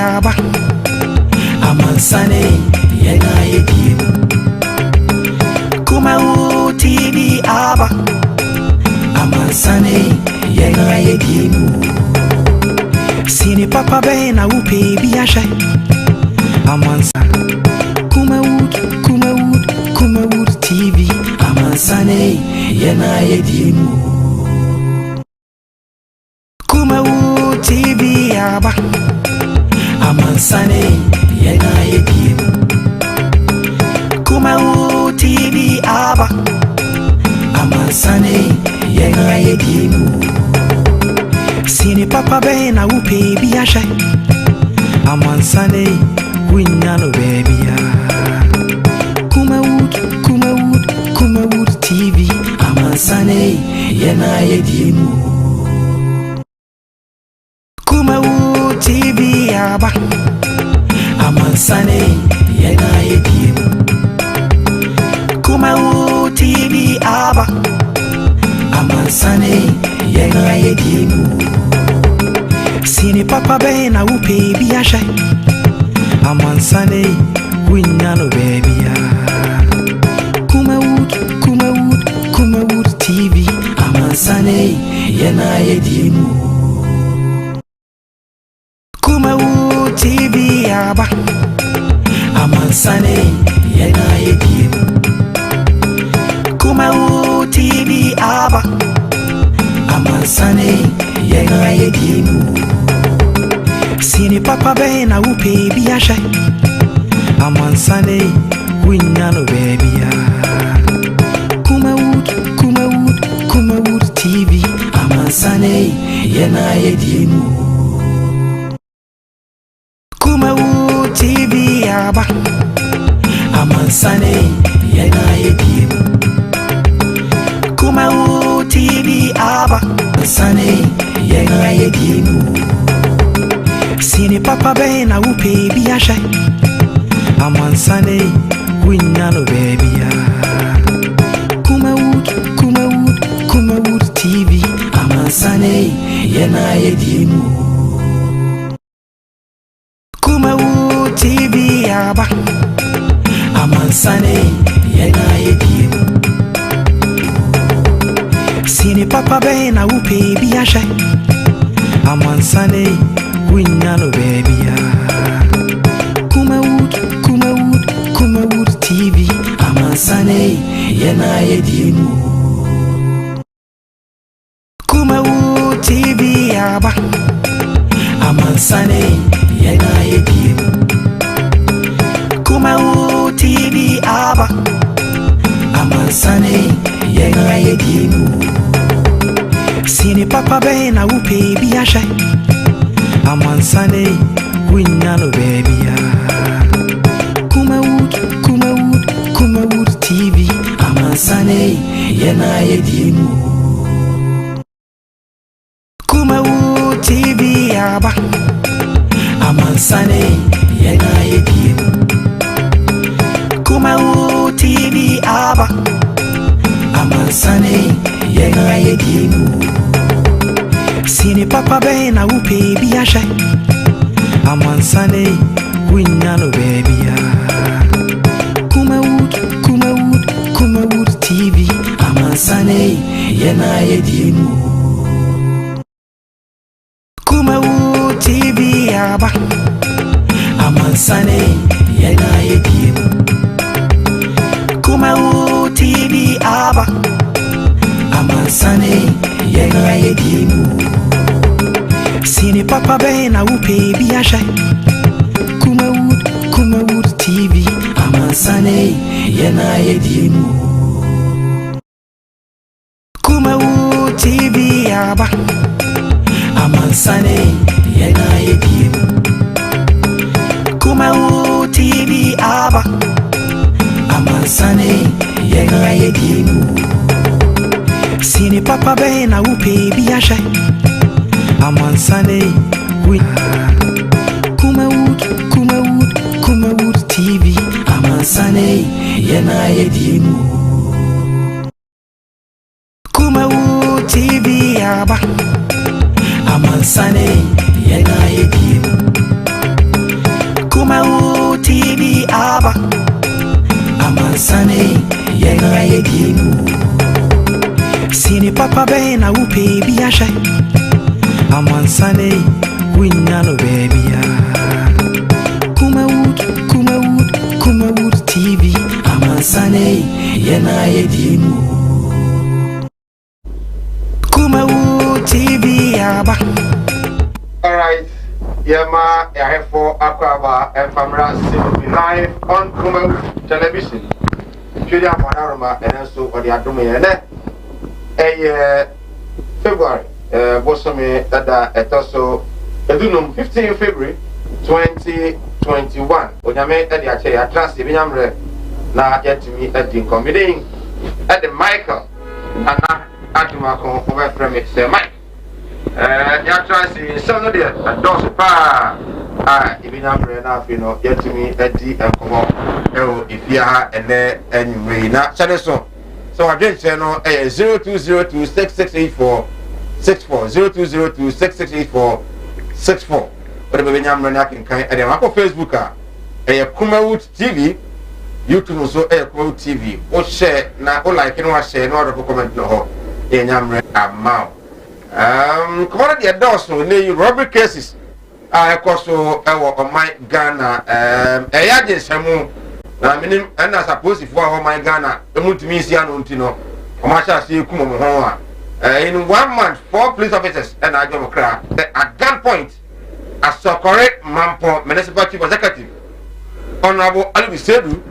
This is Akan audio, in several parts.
aba amansane yena yedimu Kumawu TV aba amansane yena yedimu Sini papa bena upe biasha amansa Kumawu TV amansane yena yedimu Kumawu TV aba amansane yena yedimu Kumawu TV aba amansane yena yedimu Sini papa bena upe biasha amansane winyano bebia Kumawu TV amansane yena yedimu Kumawu TV aba amansane yena yedimu Kumawu TV aba amansane yena yedimu Sini papa bena upe biasha amansane winyano bebia Kumawu TV amansane yena yedimu Kumawu TV aba amansane yena yedimu Kumawu TV aba amansane yena yedimu Sini papa bena upe biasha amansane winyano bebia Kumawu TV amansane yena yedimu Kumawu TV aba amansane yena yedimu Kumawu TV aba amansane yena yedimu Sini papa bena upe biasha amansane winyano bebia Kumawu TV amansane yena yedimu Kumawu TV aba amansane yena yedimu Sini papa bena upe biasha amansane winyano bebia Kumawu TV amansane yena yedimu Kumawu TV aba amansane yena yedimu Kumawu TV aba amansane yena yedimu Sini papa bena upe biasha amansane winyano bebia Kumawu TV amansane yena yedimu Kumawu TV aba amansane yena yedimu Kumawu TV aba amansane yena yedimu Sini papa bena upe biasha amansane winyano bebia Kumawu TV amansane yena yedimu Kumawu TV aba amansane yena yedimu Kumawu TV aba amansane yena yedimu Sini papa bena upe biasha Kumawu TV amansane yena yedimu Kumawu TV aba amansane yena yedimu Kumawu TV aba amansane yena yedimu Sini papa bena upe biasha amansane Kumawu TV amansane yena yedimu Kumawu TV aba amansane yena yedimu Kumau TV aba Amansane Yenga yedimu Sini papa be na upe biasha Amansane Winyano baby Kumau TV Amansane Yenga yedimu Kumau TV aba. Alright, Yama Yahefo Akwaba and Famra City live on Kumau Television. Julia Manarama and also on the Adumene. A February, Bosome Dada Etoso, Edunum 15 February 2021. Onyame Ediache Atlas Ibiamre na yet to me at the committing at the Michael Anna Atumako over from it, Sir Mike. Ya try see some of the doors pa Ibiamre na you yet to me at the Encomo if you are and then anyway na Chadeson. So I just channel 0202668464 0202668464. But the baby I'm running can and then Facebook Kumau TV, YouTube so Kumau TV. O share na o like no share no other comment no in Yamre amount. Come on the adults no ne robbery cases. I also on my Ghana yagye samu na minim and I suppose if for my Ghana emutimi sia no ntino o ma sha se kumo mo ho a in 1 month 4 police officers and I don't cry at gunpoint as so correct Mampo municipal chief executive honorable Ali Sedu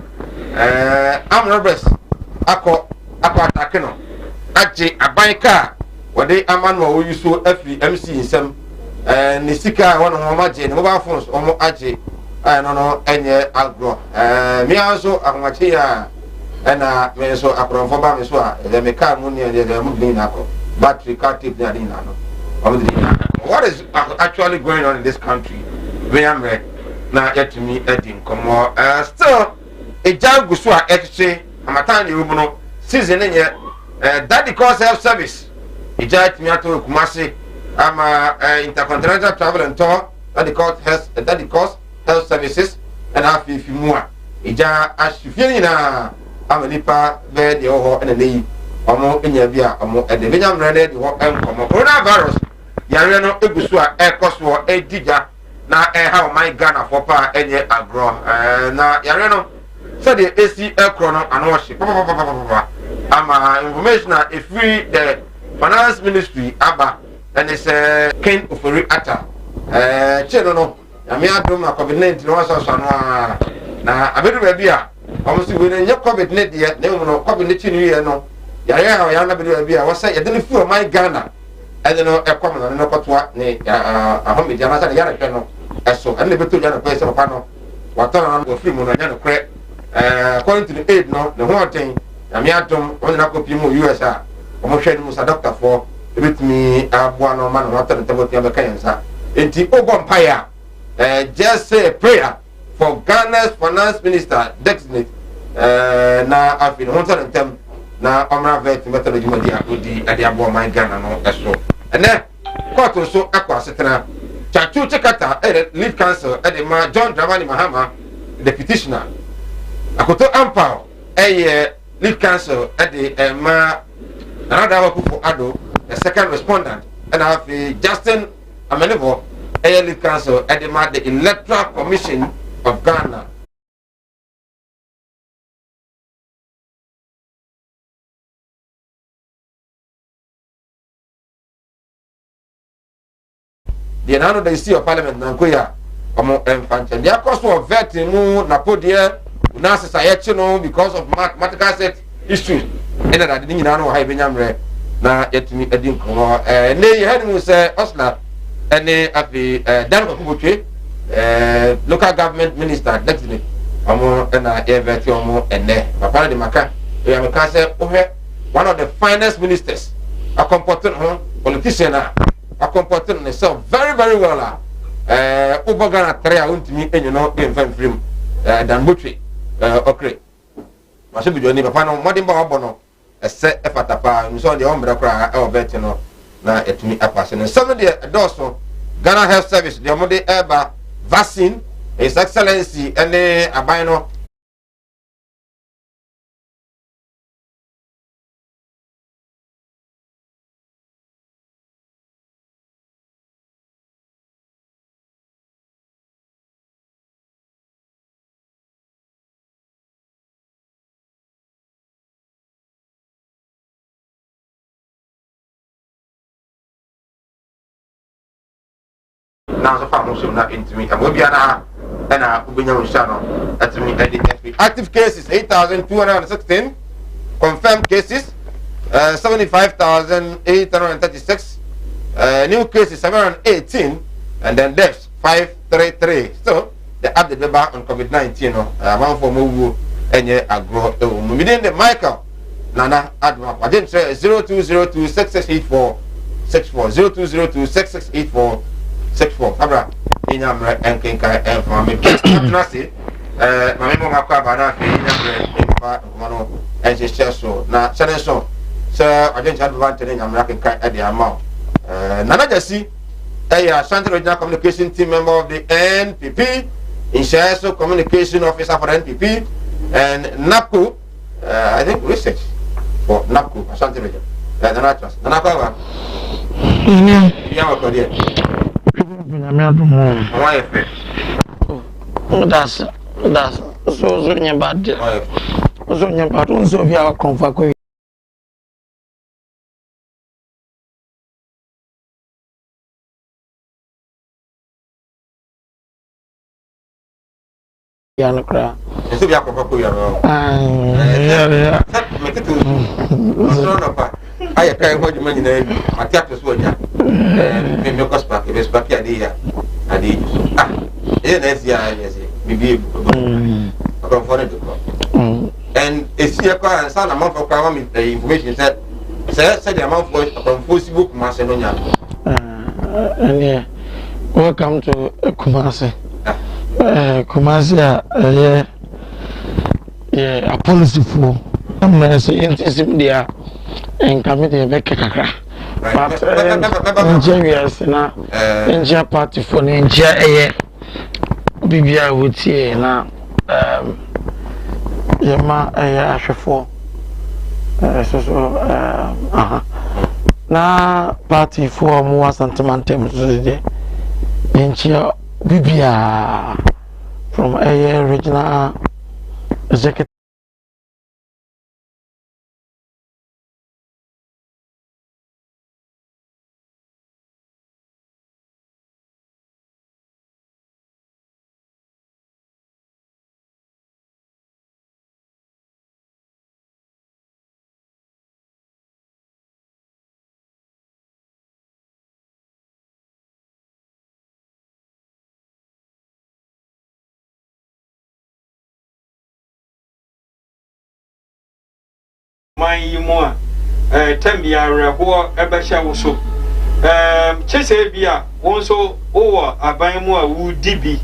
armed robbers akọ attack no aje aban car wode amano wo yuso afri MC nsem ni sika won ho maje ni mobile phones omo aje no enye agro me also akwache ya na me so akronfo ba me so a the me car mu ne the mu din akọ battery car tip na din na no. What is actually going on in this country? We am na yet to me edding come still a jagu so a exche amatan de no season nye daddy cause health service e jat me ato Kumasi ama intercontinental travel and tour daddy cause health services and half if you more ija asufie na amanipa be de ho and dey omo enya bia omo e de benya mrede de ho enkomo coronavirus yare no egusu a ekoso edija na ha my Ghana for pa enye agro na yare no so the AC ekro no anohye ama information a free the finance ministry aba and is Ken Ofori Atta cheno no ya me adom na COVID-19 no so no na abedu ba bia almost we nye COVID-19 de na no COVID-19 no no yare ha ya na bedu ba bia wo say ye de fu my Ghana and no ekwam no kotwa ne ahome jana sa yare hwe no eso and le beto jana kwa se papa no watana no free mo no nya no kre according to the aid no the whole thing na me atom on na kopi mo USA o mo hwe ni musa doctor for ebetimi aboa no man watana taboti abeka yensa enti ogompaya just say a prayer for Ghana's finance minister designate na afin hontana tem na omra vet metalo jumadi akodi ade aboa man Ghana no eso ene court so akwa setena chachu chekata lead counsel ma John Dramani Mahama the petitioner akoto ampao lead counsel ma another people ado the second respondent and have Justin Amenevo lead counsel ma the Electoral Commission of Ghana. The nano they see of parliament nankoya omo emfanche they cause of vet mu na podie na society no because of mathematical set issues and that the nyina no ha benyamre na yetimi edin ko ne ye hanu say osla ene afi dan ko kubotwe local government minister designate omo na vet omo ene papa de maka e am ka say one of the finest ministers a comported politician a comported himself very very well Ubagana Trea untimi enyo in fan film dan butri okre mase bi joni papa no modin ba obono ese efatapa nso de ombre kra e obet no na etumi apase no some de doso Ghana Health Service de mode eba vaccine His Excellency ene aban no now so far most na intimi and we be na ubenya unshano atimi edit active cases 8,216 confirmed cases 75,836 new cases 718 and then deaths 533 so the update be back on COVID-19 no amount for move enye agro within the Michael Nana adma I didn't say 02026684 64 02026684 64 abra inyamre enkenka enfame nasi mame mo makwa bana fe inyamre enfa ngomano enhyehyɛ so na channel so agent advance inyamre enkenka e de amount Nana Jasi Ashanti Regional Communication Team member of the NPP Inshaso Communication Officer for NPP and NAPCO I think research for NAPCO Ashanti Region Nana Trust Nana Kawa Yawa Kodia that's so bad so we are comfort Yanakra. Nso bi akɔkɔ ko yaro. Me titu. Nso no pa. Aye kai ho djuma nyina bi. Mati ato so onya. Me ko spark, be spark ya dey ya. Ade. Na sia yes. Bibi. Ko for it ko. And esia ko ansa na man for kwa me information said the amount for on Facebook ma se no nya. And welcome to Kumasi. Kumasi a policy for intensive there and committee back kakra but Nigerians na Nigeria party for Nigeria bibia wotie na yema ahwefo na party for mo wasantentem so de Nigeria bibia from a regional executive Yimo Tambia Reho Ebasha Wuso. Chese Bia, also over Abaimo would DB.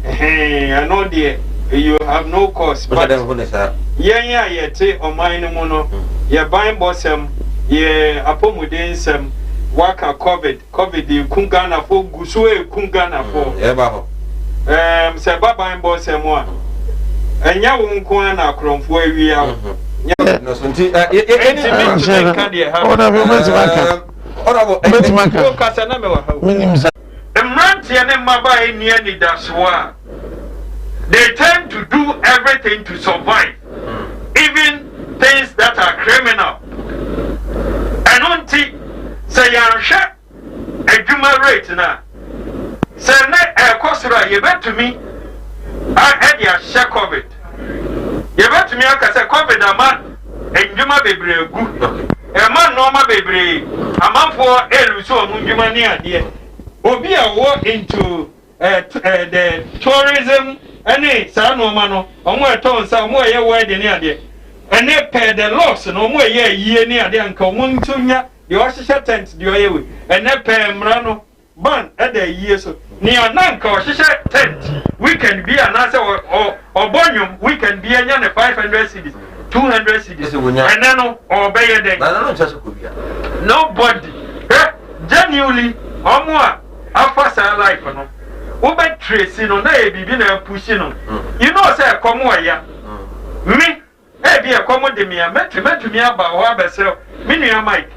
I know dear, you have no cost, but yeah, take on mine mono, ye buying bossem, ye apomudensem, waka COVID, the Kungana for Gusue Kungana for Eba. Seba buying bossem one. And ya won't go on a crumb where we are. No, something. What have you they tend to do everything to survive, even things that are criminal. And until say you share a human rate now. Say a cosura, you bet to me, I had your share COVID. You bet to me, I can say COVID a man, and Juma baby good. A man normal baby, a man for Eluso Munjumania, dear. Obi a walk into the tourism, and a son or mano, or more tones, some more year wedding near there. And they pay the loss, no more year near the uncle Muntunya, the Osha tent, the Oyewi, and they pay Mrano, ban at the years. Near Nanka or Shisha tent, we can be an answer or Bonium, we can be a 500 cities, 200 cities, and then or Bayer Day. Nobody, genuinely, or more, after life, Obe trace no na e bibi na push no. You know say come ya. Me e bi e come de me metri me aba ho abesere. Me nua Mike.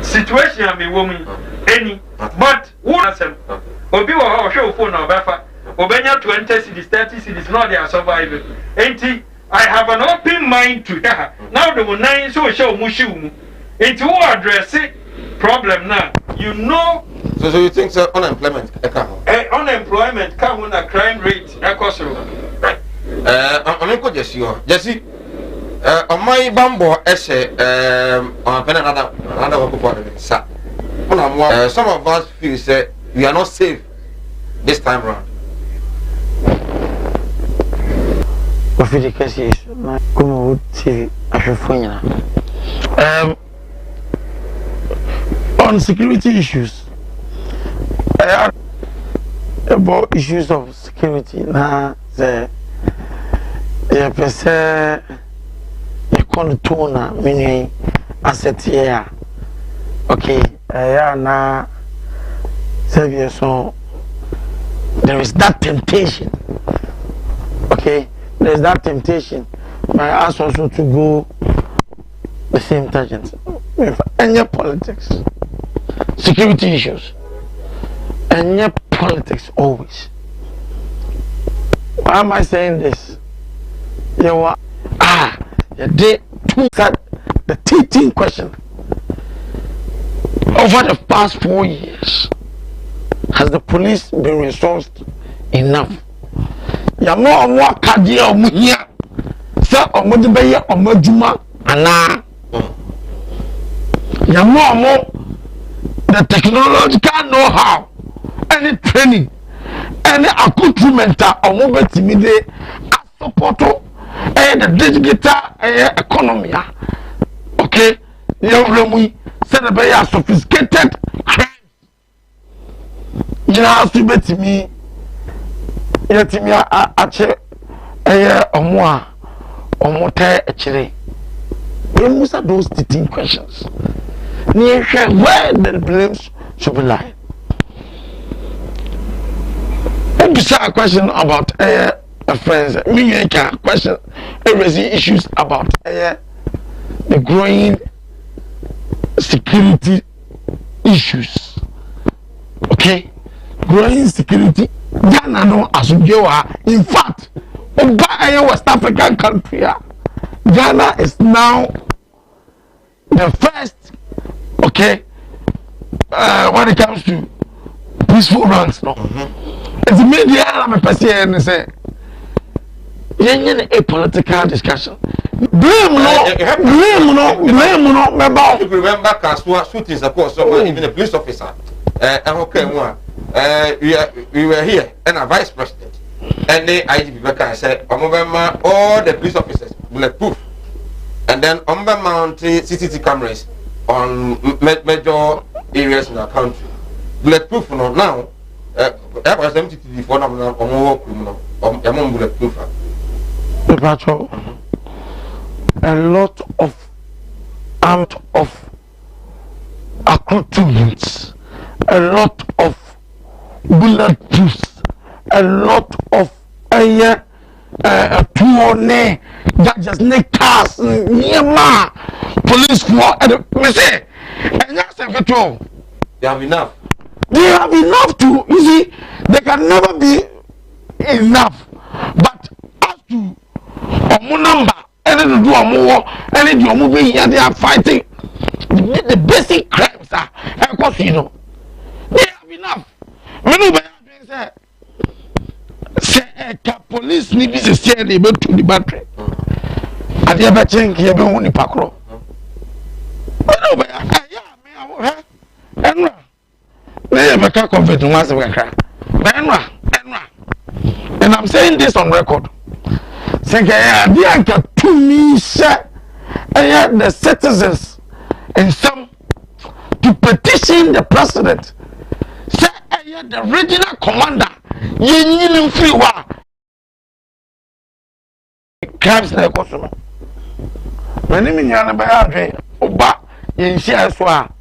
Situation am e wo mu any but who asem. Obi wo ho hwe phone na obefa. Obenya 20 cities 30 cities no they are surviving. Enti I have an open mind to that. Now the nine so show mushu. Enti who address it problem now. You know. So you think so unemployment? Unemployment come when a crime rate equals right. I'm Jesse. On my bambo essay, on another work sir. Some of us feel say we are not safe this time round. What the case is, come out TV on security issues. About issues of security now the person contour meaning asset here. Okay, now so there is that temptation. Okay, there is that temptation by us also to go the same tangent. Any politics, security issues, and politics always. Why am I saying this? You were you did the teaching question. Over the past 4 years, has the police been resourced enough? You know what cardio munya, sir, or Mudibaya or Mujuma, and you know more the technological know-how, any training, any accoutrement or mobile timide as support the digital economy. Okay, you said about sophisticated crimes. You know, to bet me, yet me actually actually. Most of those teaching questions. Near where the blames should be lying. Let me say a question about friends. Me a question raising issues about the growing security issues. Okay, growing security. Ghana no asujewa. In fact, Oba West African country. Ghana is now the first. Okay, when it comes to peaceful ranks, no. It's the media I'm a person and say, a political discussion. Blame no. Remember, Kasua shootings, of course, even a police officer. Okay, we were here and a vice president, and the IGP Beka said, all the police officers bulletproof, and then mounted CCTV cameras on major areas in our country. Bulletproof now. Bulletproof. A lot of armed of accoutrements, a lot of bulletproofs, a lot of judges, cars, police force, and that's a control. They have enough. They have enough to, you see, they can never be enough. But as to number, any to do more, any to move here, they are fighting. The basic crimes are, of course, you know, they have enough. Say, police need to say they went to the battery. And the other thing, you don't want to pack. And I'm saying this on record. The citizens and some to petition the president. Say the regional commander, you free war. Crimes like Kosovo. My name is Yana Oba in Shiaswa.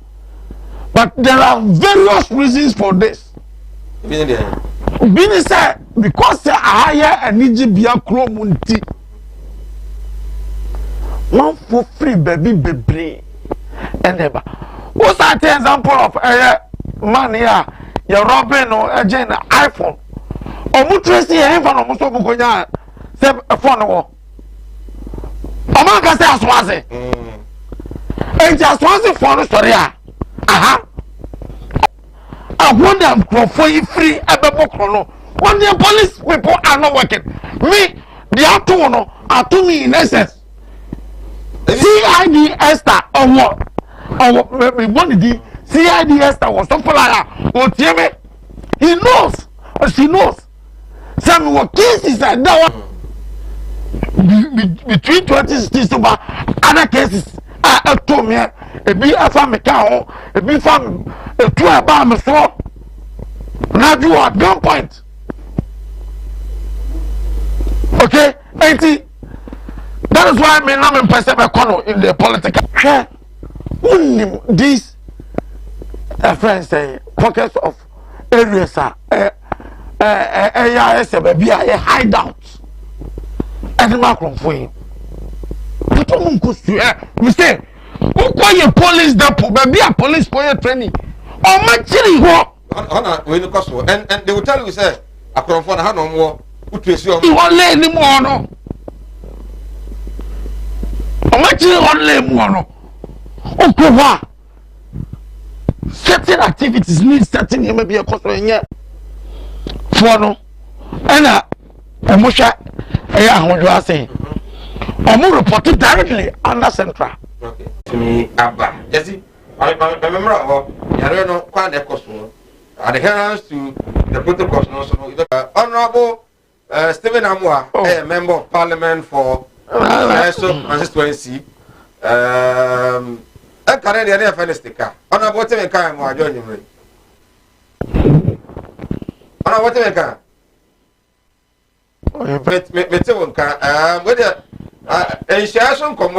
But there are various reasons for this. Bini say because say ahaya aniji bia krom nti man for free baby bebre eneba what's that example of man here you robbing or agent iPhone omu tracy e fa no mo so bukonya say phone wo o man ka say aswaze enti aswaze phone story aha I want them for free no. When the police people are not working, me the auto no are to me in essence. CID Esther or what? Or one of the CID Esther was something like that. Me? He knows, or she knows. Some what cases are that between 2016 other cases. I told me a be a family cow, a be family, a 2 bar so now you at gunpoint. Okay, 80. That is why I mean I'm in in the political. These friends say pockets of areas are a hideout. And the Macron for him. We say, who call your police depot? Maybe a police for your training. Oh, my chili, what? And they will tell you, say, I come for the no more. Who trace you? You won't lay anymore, no. Oh, my chili won't lay more, no. Oh, Kova. Certain activities need certain, you may be a cost in here. For no. And Musha, what you are saying. I'm reported directly under Central. Okay. To me, Abba. Jesse, I remember, I don't know quite the cost. Adherence to the protocols. Honorable Stephen Amwa, a member of Parliament for constituency. I can't get a fantastic. Honorable Stephen Kamwa, join you. Honorable Stephen Kamwa. Whether initiation come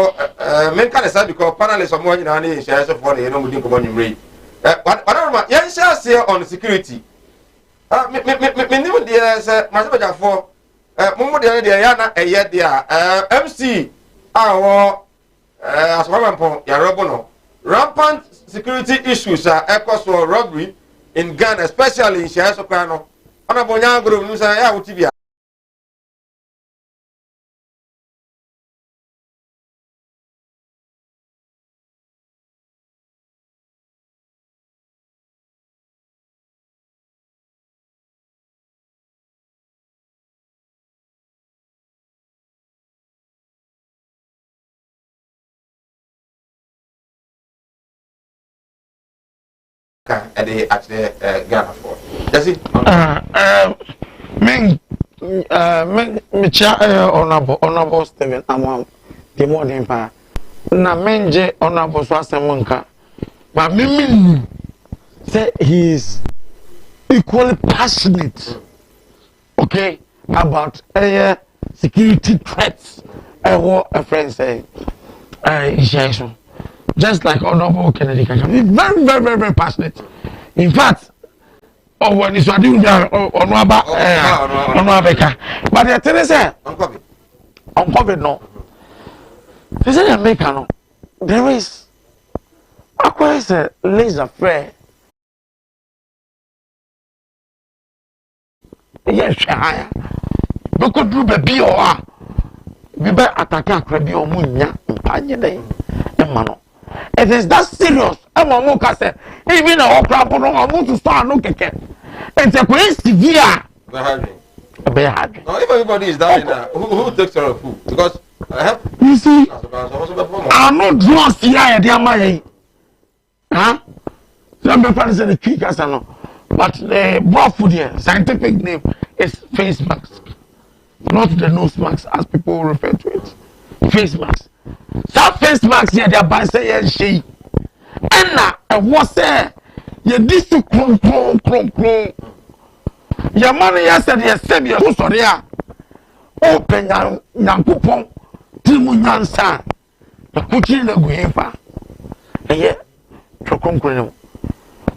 men can say because panelists are more in an initiation for the young people on your rate. But I don't know, yes, say on security. Me dear, my for Momo de Yana, a yet dear MC, our as one point, Yarobono. Rampant security issues are echoes for robbery in Ghana, especially in Shiasokano. Honorable Yangro, Nusa, Utibia. At the Ghana for. Does it? Honorable Stephen Amwam, the morning pa. Na menje honorable Swasemonka. But me say he is equally passionate, okay, about security threats. A friend say, just like Honorable Kennedy Kakam, he's very, very, very, very passionate. In fact, when he's doing on Wabeka, but the thing is, on COVID, no. They say America, no. There is a laser flare. Yes, we could do the BOR. We better attack a crabby or munya, and day, and it is that serious. I'm a mocha said, even a crap on a moon to start no keke. It's a very severe. Now, if everybody is dying now, who takes care of who? Because I have. You see, I'm not drawn to the dear my. Huh? Some people say the trick as I know. But the broad food here, scientific name is face mask. Not the nose mask as people refer to it. Face mask. Some face masks here, they are by saying she. And now, what's there? You did to clone. Your money yesterday, you said you're sorry. Open young coupon, Timu Yansa. The cookie the guipa. And yet, to conclude.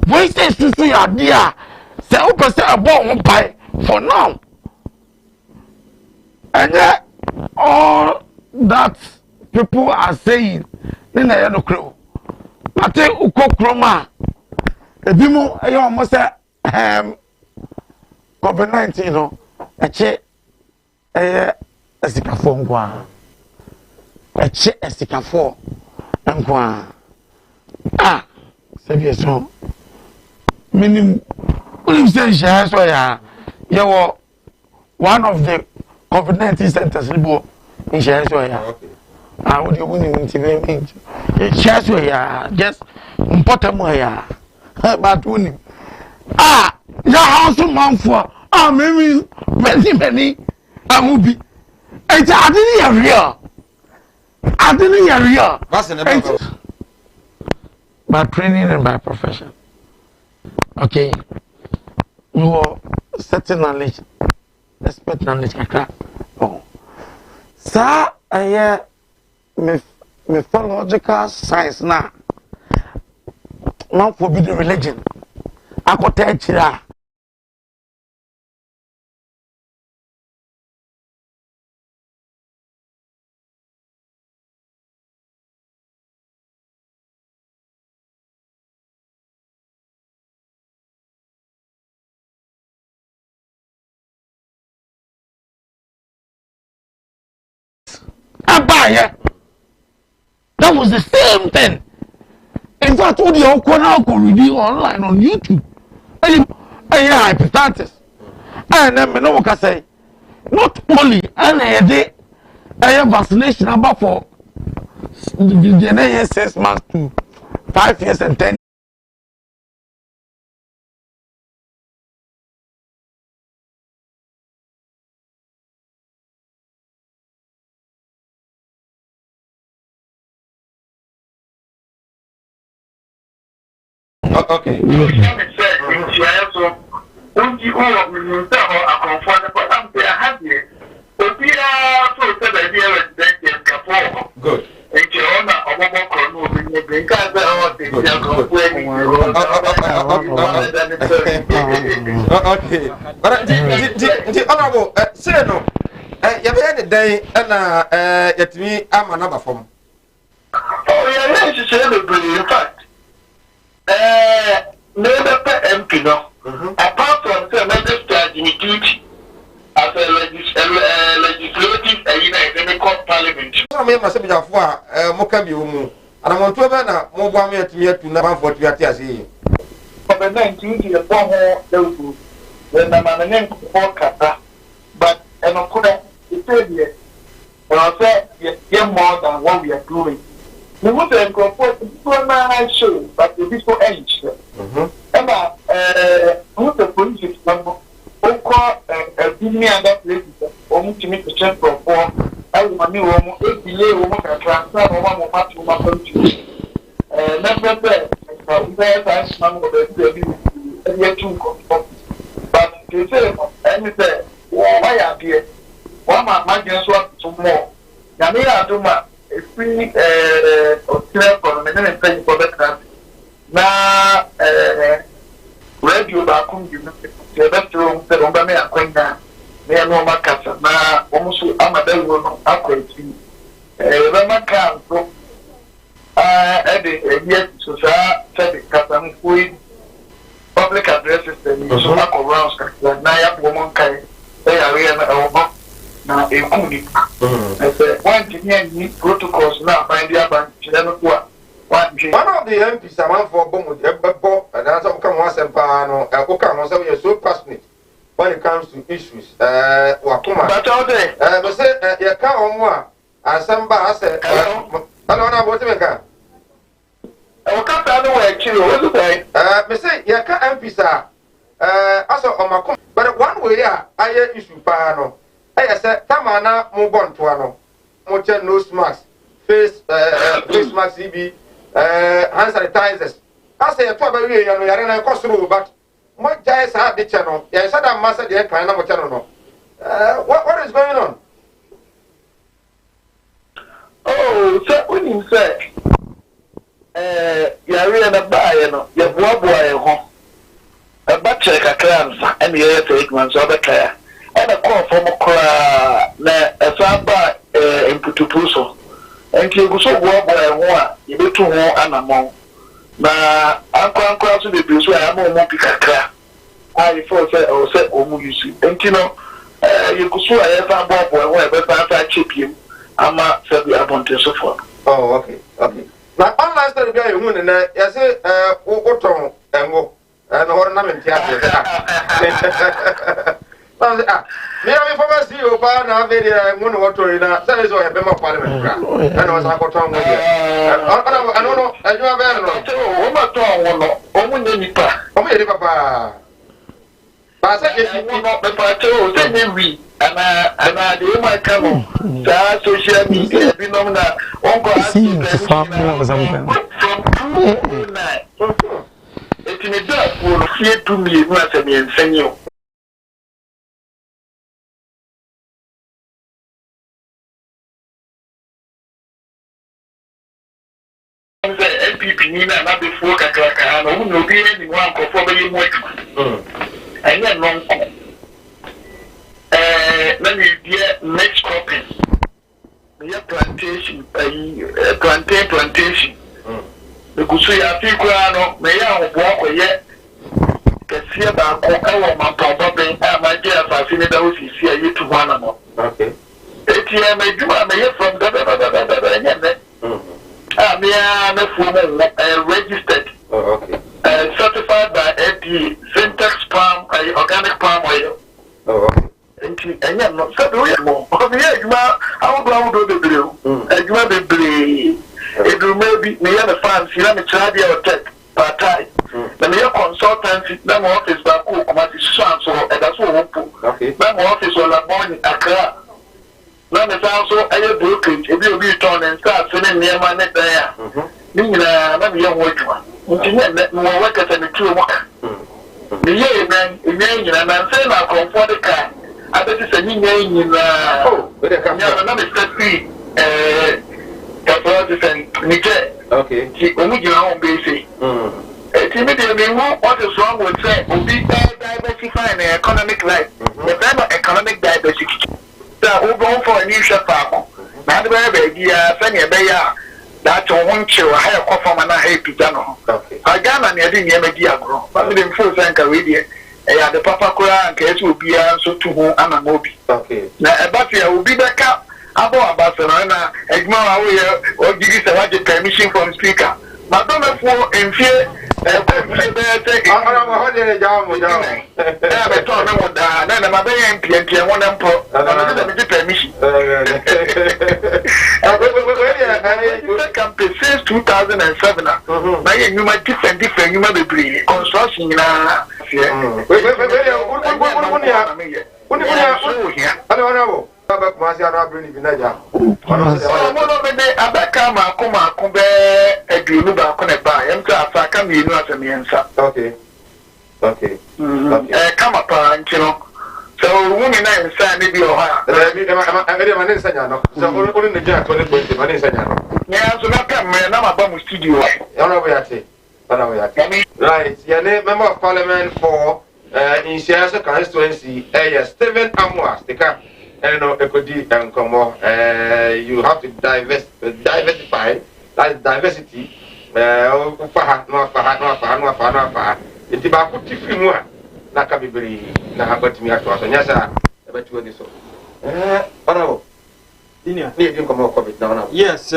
Voices to see your dear. Say, open say a bomb pie. for now. And all that people are saying, then I no crow. But I uko kroma. Ebimo ayo almost COVID-19 no. Eche esikafo nkwa. Eche esikafo nkwa. Ah, sebi so. Minim say share so ya. You one of the COVID-19 centers in share so ya. Okay. Ah, what you win in TV? Share so ya. Just important mo ya. But winning. Ah, ya house man for. Ah, maybe many. Amubi. I didn't hear. What's the name? By training and by profession. Okay. You are certain knowledge, expert knowledge. Oh. Sir, I mythological science now. Not forbidden religion. I could tell you that. That was the same thing. In fact, all the Okona could review online on YouTube. And hepatitis. And then I say, not only and I vaccination about for the 6 months to 5 years and 10. Okay. Good. Okay. But the honorable say no. You be any day and yet me am another form. Oh, yeah, let's say the in fact. Never MP no. Apart from the magistrate duty as a legislative and parliament. I mean, myself, Mokabi, and I want to have a mobile me to never for 2 years. COVID-19 is one more when I'm a name for Kata, but and of course, it's a year. And I'll say, yeah, more than what we are doing. We want to incorporate people now show, but the people age. And who the police is number, who call a billion that places, only to make a change from 4. I will money woman, 8 billion woman can transfer over my part to my country. Never there, I number the year 2 comfort. But they say, anything, why are here? One man might just want some more. Yamina Duma. Free Australia for the men paying for the country. Now, radio back on you, the best room, the Roman Aquina, they are no Macassa. Now, almost Amadel will upgrade you. Roman Council, yes, so said the Catham with public addresses, and you so much around Naya woman kind. They are real. Now, a good one need protocols now, find the bank. One of the MPs are one for Bomo, and as I come once and Pano, and you're so passionate when it comes to issues. Wakuma, but all day, but say, you can't on one, and somebody said, I don't know what to make. I can't anywhere, Chilo, what say? But say, you can't MPs are also on my but one way, I issue Pano. I said, Tamana, move on to ano. Mocha nose mask, face mask, CB, hand sanitizers. I say, a 12 year, you are in a costume, but what guys have the channel? Yes, I said, master, the kind of channel. What is going on? Oh, so when you say, you are in a buy, you know, you're boy home. battery kakransa and the 8 months of the car. And a call from a cry a saba in Putupuso. And you go so well by one, you go to more animal. Na uncle to the place where I'm more picker. I thought I said, oh, you see. And you know, you could so I have a bob or whatever, but I chip you. I'm not said the abundant so far. Oh, okay. Now, online study guy, you and I say, Otto and walk. And ornament theatre. Me have never seen you, but now very moon water in a that is why I remember Parliament. And I was a cotton with you. I don't know, I do have a papa. But I said, if you not the patrol, then we and I do my camel. That social media, you know, that uncle from it may just will fear to me, Master and Senor. MPP Nina, not before Kakaka, who will be anyone for probably workman. And then long. Let me get next cropping. We have plantation, plantation. The Gusuya Piquano, may I walk yet? Can see about my papa, my dear, I feel that we see you to one more. Okay. ATM, I do, I may hear from the I'm a registered, certified by FDA, Syntax palm, organic palm oil. And yet, not so more. I will go to the blue, and you have a blue. It will maybe me and the fans, you have a child or tech part time. The mere consultancy, no office back home, my son, so and that's what okay. No office or la morning, Accra. None is also a brokerage, if you be torn and start sending near my neck there. Maybe young workman. More workers than the true work. The year man, and I'm saying I come for the car. I bet it's a new name in but I come another okay. She only get on basic. Immediately, what is wrong with say, be diversifying the economic life. The time of economic diversity. So, we're for a new chef. Not very big, send a bear. That's a one chill, a hair cough from an happy piano. I got an idea, media grow. But in full thank a radio. The Papa Kura and case will be so to whom I'm a movie. Okay. Now, about you will be back up. About Barcelona, ignore or give you a permission from speaker. But don't have for and fear. I'm permission. Since 2007, you might different, you might be construction. Okay. Come up, you know. So, women and son, maybe you're I didn't say no. So, only the jack on the money. Yeah, so not come, man. I'm a bum studio. Right, your name, member of parliament for in Siasa constituency, Stephen Amwa, the cap. And no equity and come on. You have to diversify. That is diversity. No. It's about 50 more. Na kabibiri na habati mi atwa so nyasa abati woni so honorable dinia ni edin komo covid na honorable yes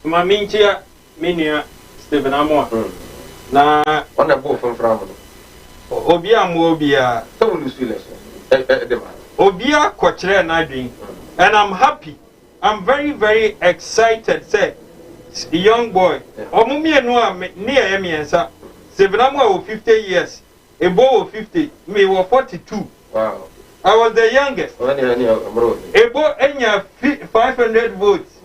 ma mintia minia Stephen Amwa na honorable from obi amu obi a so we lose obi a kwakire na adwin and I'm happy. I'm very, very excited. Say, young boy, omumie no a near emiensa. Stephen Amwa 50 years. Ebo 50, me was 42. Wow. I was the youngest. Ebo enya 500 votes.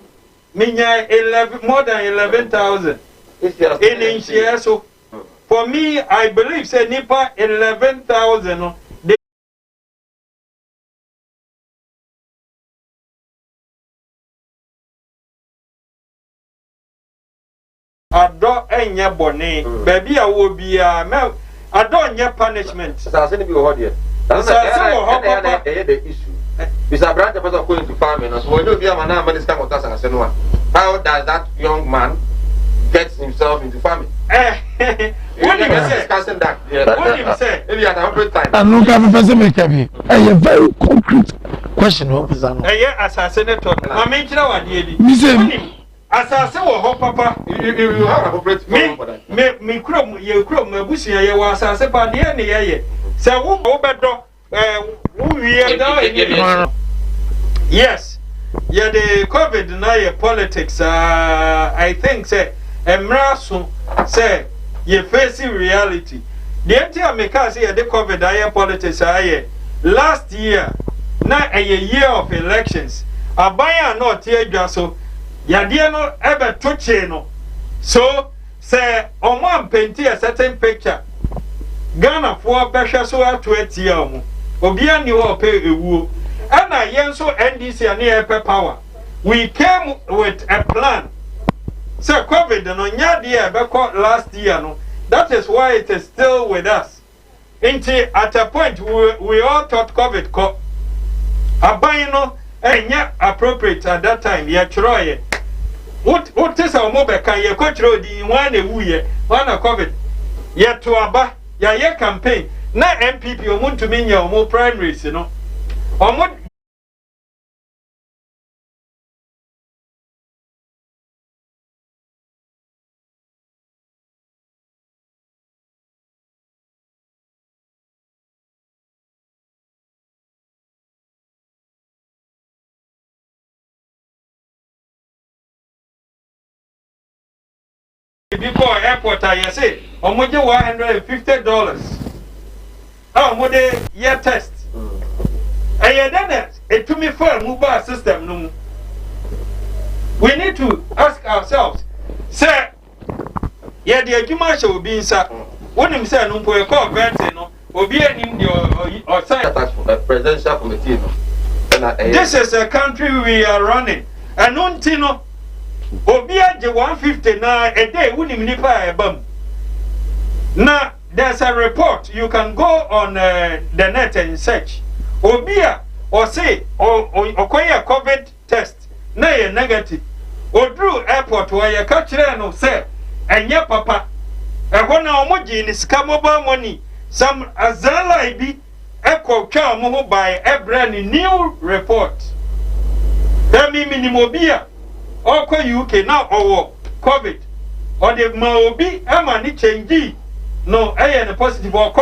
Minya 11, more than 11,000. In Inchia, so for me, I believe say nipa 11,000. Ado enya bone. Baby, I will be I don't get punishment. Asase ni bi wo there. That's the issue. Mr. Brandt, the person going to farming, so when you be a man, I'm this kind of task. How does that young man get himself into farming? What do you say? Discussing that. What do you say? Maybe at 100 times. I look at the person make a very concrete question. Yeah, assassinator. I mean, you know what, dear? Assassin or hop, papa. You have a corporate for that. Me crum, you crum, my bush, you was a separate year. So, who better? We are now. Yes, yeah, the COVID denial politics. I think, say, Emrasu say, you're facing reality. The entire make say the COVID denial politics. Last year, not a year of elections. A buyer not here, so. Yadia no ever touch no. So say on one painting a certain picture. Ghana for Besha so at 20 years. Obia ni wo pay ewu. And I yenso NDC and near power. We came with a plan. So COVID no nya dia be last year no. That is why it is still with us. Until at a point we all thought COVID co. Abai no enya appropriate at that time. Ya chroye. What is our mobile can you control the one a woo one a COVID? Yet to aba, ya campaign. Na MPP or want to mean your more primaries, you know. Or what before airport, I say, or would you $150? Oh, would they year test? And you done it to me for a mobile system. No, we need to ask ourselves, sir. Yeah, the commercial will be inside. What him say, no, for a call, no, will be in your side. Presidential committee. This is a country we are running. And Untino. Obia je 159 a day wouldn't nipa bum. Now there's a report you can go on the net and search. Obia or say or COVID test na ye negative. Or drew airport where you catch no say and ya papa. And when our moji in scamable money, some azala be echo chow by a brand new report. That mean minimobia. Oko UK now or COVID or the Maobi Amani change no a positive or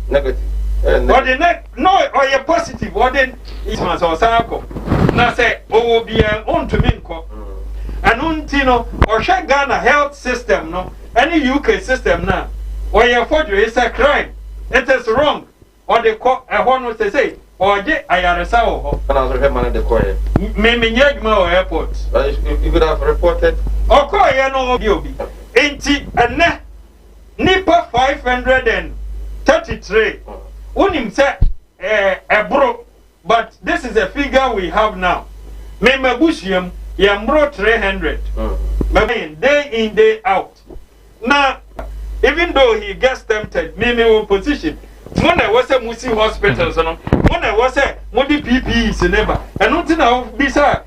negative or the next no or a positive or then it was or Sako now say oh be on to Minko and Untino or Ghana health system no any UK system now or your forgery is a crime it is wrong or they call a one was say or I are so and I was a man in the choir. Maybe Yagma airport. You could have reported. Or call no Biobi. Ain't a Nipa 533. Unim say a bro, but this is a figure we have now. Mema Bushium, Yambro 300. Day in, day out. Now, even though he gets tempted, maybe position. When I was a Musi hospitals, when I was a Modi PPE, never. And nothing now, Bisa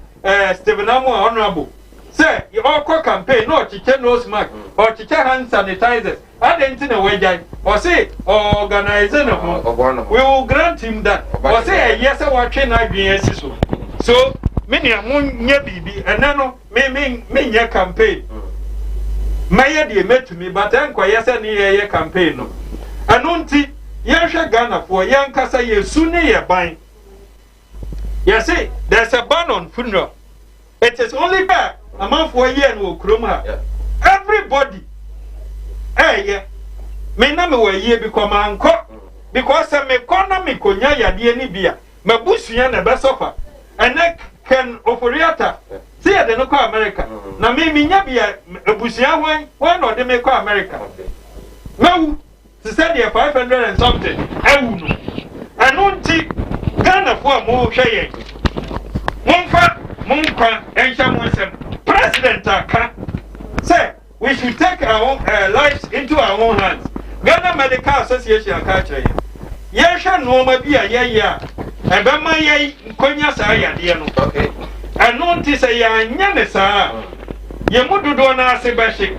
Stephen Amo honorable. Say, you all call campaign, no chicken nose mark, or chicken hand sanitizers. I didn't know where or say, organizing we will grant him that. Or say, yes, I want to be so many a moon, yeah, baby, and no, me your campaign. My idea met to me, but I'm quite yes, and your campaign. And don't Yansha Ghana for young Kasa ye sooner ye buying. You see, there's a ban on funeral. It is only back a month for a year and will kruma. Everybody, yeah, may number a year become uncle because some economy konya ya dieni bia. My bush yan a best offer. And I can offer see at the Noco America. Now, maybe Yabia a bushia one or they make America. No. Said 500 and something. I will know. I don't think Ghana for more share. Monfa, and someone said, President Aka say we should take our own lives into our own hands. Ghana Medical Association ka kyerɛ yɛhwɛ nneɛma bi a yɛyɛ a ɛbɛma yɛ nkonya saa yadeɛ no okay ɛno nti sɛ yɛanyɛ ne saa yɛn mu dodoɔ no ase bɛhye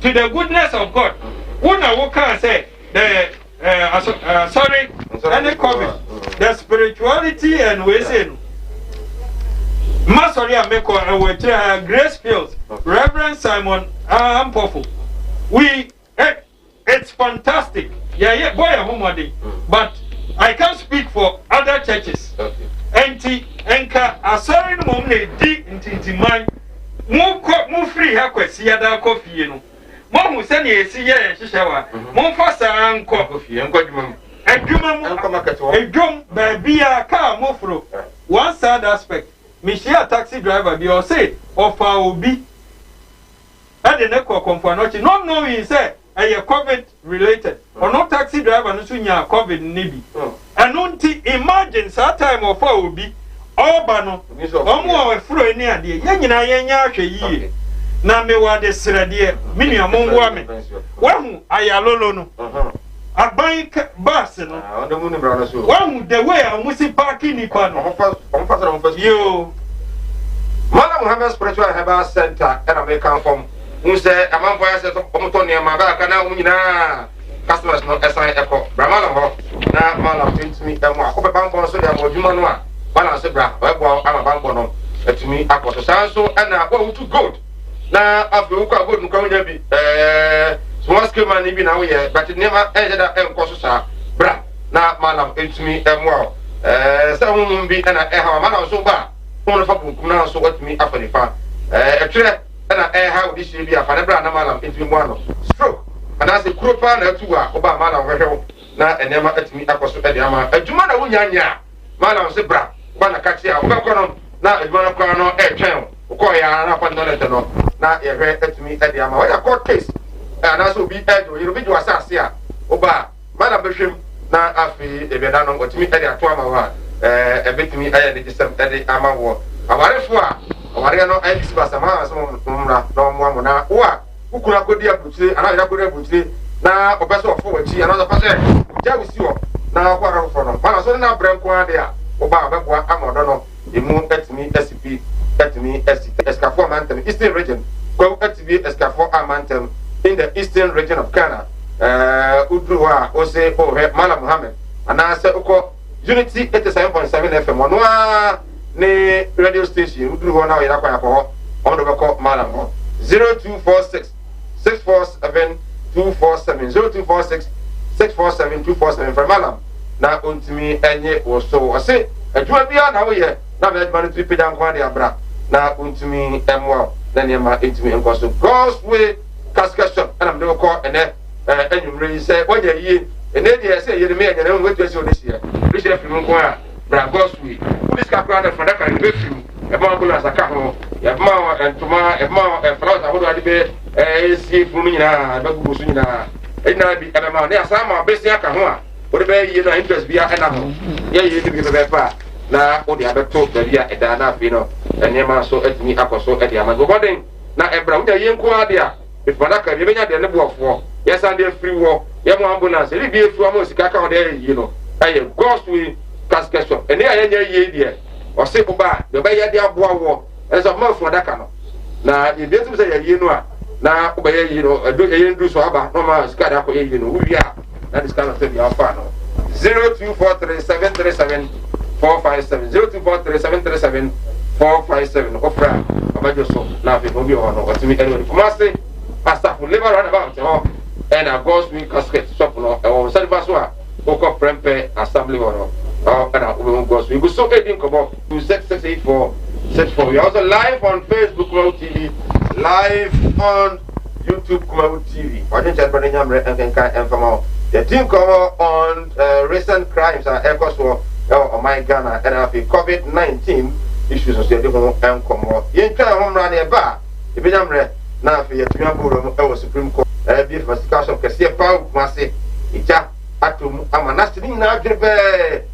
to the goodness of God wona wokaa sɛ sorry any COVID the spirituality and we say no Masori Ameko and Grace Fields Reverend Simon Ampofo it's fantastic yeah boy homody but I can't speak for other churches enti enka asori no mom na di ntintiman mu free ha kwasi ada coffee no mo se na esi ye hyehyɛwa mo fa saa nkɔ coffee nkɔ dwuma edwom ba bia ka mofro one sad aspect me share taxi driver bi o say ofa obi ade ne ko komfano chi no knowing say a COVID related or no taxi driver no sunya COVID nibi eno nti imagine that time of obi oba no omo afro ani ade ye nyina yenya ahwe yie na me wa de srade me nua monwo ame wahu ayalolo no aban bus no wahu the way amusi parking nipa no yo Madam Muhammad Spiritual Herbal Center and American Farm say amamfo ya se omoto ne ma ba kana nyina customers no assign echo bramala ho na mala tintimi emu akobe banko so ya modwuma no a bana se bra ebo ama banko no atumi akoso sanso na wa wutu gold na afi wo kwa gold nko nya bi small scale man bi na wo ye but nema ejeda enkoso sa bra na mala tintimi emu se wo bi na ha mala so ba wo fa kunkum na so atumi afanifa etwere na how this should be a fanabra na malam into one stroke and as a krupa na tuwa oba malam hwehew na enema atimi akoso e de ama adwuma na wunyanya malam se bra ba na kachi a obekọ no na adwuma na kwa no e twen ko ya na kwa ndolete no na ye hwe atimi e de ama wa court case na so bi ejo yiro bi wasa ase a oba malam behwem na afi ebeda no atimi e de ato ama wa ebetimi aye de disem e de ama wo awarefo a aware no ai sibasa ma so mumra no mo na wa ukura kodi abutire ana ya kodi abutire na obeso ofo wachi ana so pase ja wisi wo na kwa ra fo no mana so na branko ade a oba abeboa amodo no emu atimi SCP atimi escafo amantem eastern region kwa atimi escafo amantem in the eastern region of Ghana udruwa o se o he Mala Muhammad ana se uko Unity 87.7 FM onwa ne radio station uduru ho na o yira kwa yakọ o do beko malam ho 0246 647 247 0246 647 247 for malam na ontimi enye oso o se adwuma bia na wo ye na be adwuma no tripi dan kwa de abra na ontimi emwa na ne ma entimi enkoso God's way cascade and am de ko ene enwumre se wo ye yi ene de se ye me enye na wetu ese o de sie bishop film ko a bra God's way this kakra na fada kan be fiu e ma ambulance aka ho ya ma entuma e ma flowers ahodo ade be esi funu nyina ba gugu su nyina e na bi e ma ne asama be si aka ho a o de be yi na interest bia e na ho ye ye bi be pa na o de abeto da bia e da na afi no ene ma so atimi akoso e de ama gogoden na ebra wo ye nko ade a e fada kan be nya de ne boofo yes and dey free wo ye mo ambulance e bi e fu am sika ka o de yi no aye God's way cascade ene ayenye ye die o se buba de ba ye de aboa wo e so ma fu adaka no na e bi etum se ye yi no a na o ba ye yi no edo ye ndu so aba no ma sika da ko ye yi no wi a na this kind of thing ya fa no 0243737457 0243737457 ofra abajo so na fi obi o no o timi ene ko ma se pastor for labor run about ho and a God's way cascade shop no e o se ba so a o ko prempe assembly ho and we go so you go so 18 kobo 2668464. We are also live on Facebook Kumau TV, live on YouTube Kumau TV. I didn't tell Brother Nyamre and can inform the team cover on recent crimes and echoes on my Ghana and have COVID-19 issues on the home and come on. You try home run a bar. If you Nyamre now for your Timabu Supreme Court, be for discussion of Cassia Pau Masi, Ija Atum Amanasti now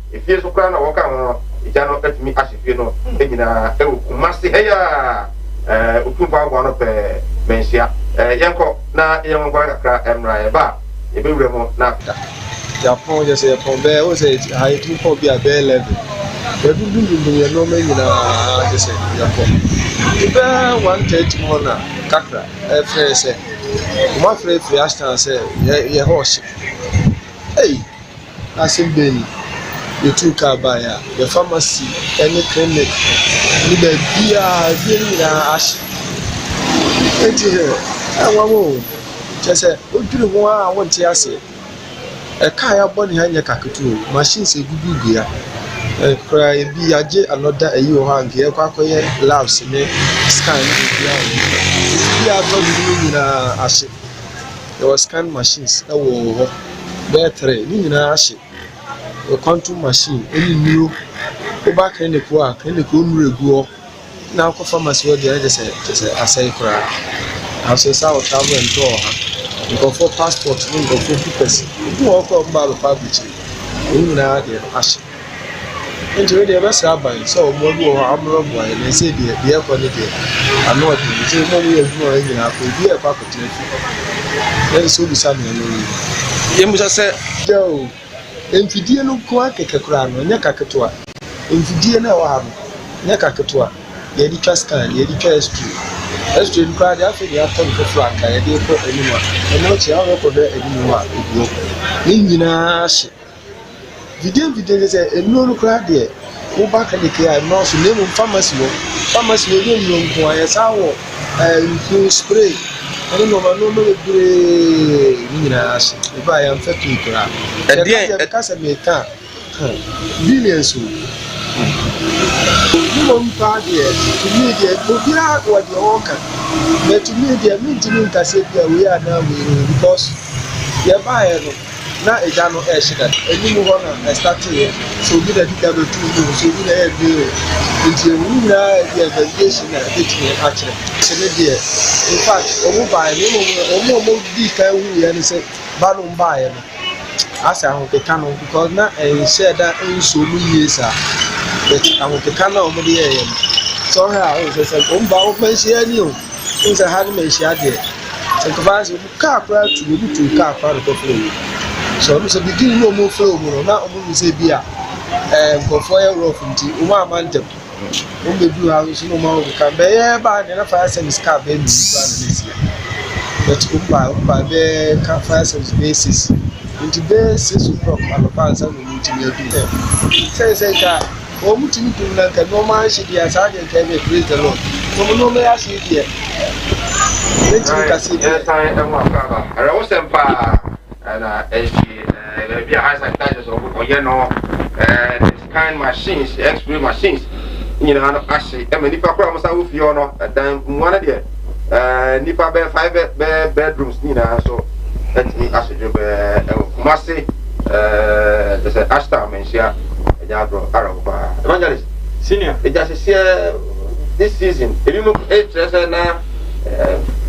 if you so crown or walk on it cannot let me ask if you know Kumasi heya Ukumba one of Mensia Yanko na young Guaca Emra ba ebe wura mo na afta Japan just say upon there was a high to be a bear level. The building you know me just say Japan. The bear 130 more now, Kakra, every say. My friend Fiastan say, yeah, horse. Hey, I said, Benny, you took a buyer, the pharmacy, any clinic, you may be a ash. Ain't you? I won't. Just say, what do you want? I want to say. A car body hanya kakutu machines a good ya cry be aje another a you hang here kwakoye labs ne scan ya to be na ashe there was scan machines e wo battery ni na ashe the quantum machine any new go back in the poor clinic onregu na ko pharmacy we dey just say asai kra house say travel and to go for passport, go for papers. You walk up by the public. You know, they're asking. And you really must have by so more boy, and they say, dear quality. I'm not saying, no, we are doing up with dear pocket. That is so be something. You must say, Joe, if you dear look quite a crown, Yakatua. If you dear now, Yakatua, Yedi Cascan, Yedi Castro. As to inquire after the after the flag, I did put anyone, and not your record anymore. Indian Vidin is a no crowd there. Go back and declare no so name pharmacy. Pharmacy will know why a sour and spray. I don't know, no gray. If I am 50 crowd, a casa may come. Billions. Party to me, we are what you walk. But to me, they mean to me, we are now because they are buying now a jano accident. And you move on and start here. So we that you so we have you into the vacation and actually. In fact, more detail and say, Balloon buyer. As I hope they can because now I said that in so many years. But I want to come over the air. So, I said, Umba, you is a hand me share there. So, the vice of car crowd to be to car part of the flow. So, Mr. Begin no more flow, not only say beer and for 4 euro from tea, Uma Mantem. Only blue house no more can bear by the fire and scar baby this year. But Umba, bear car fires and basis. Into base 6 o'clock, and the pants are going to be a bit. Say, Omu timi tunna ka no man shi dia sa de kai me praise the Lord. No me ashi dia. Let's ka si dia. Time and one cover. I was sempa and she be a high sanitizers or you know scan machines, X-ray machines. You know, actually, I mean, if I promise I will feel no, then one of the nipa be 5 bedrooms, you know, so that's me actually must say there's an Ashton mention. Evangelist Senior, it just this season. If you look at now,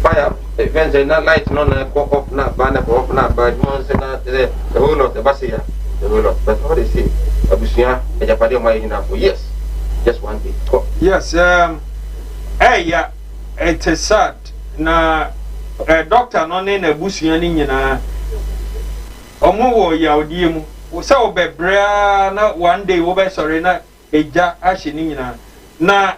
fire events and not light, not up, not banner, up, not but once and not the whole lot, the Basia, the whole lot. But what they say, Abusia, and Japan, my enough for yes, just one day. Yes, yeah, it is sad. Na doctor no ne na Abusia ni nyina. Omo wo ya odiemu. So bebra na one day wo be sorry na eja ahye ni nyina na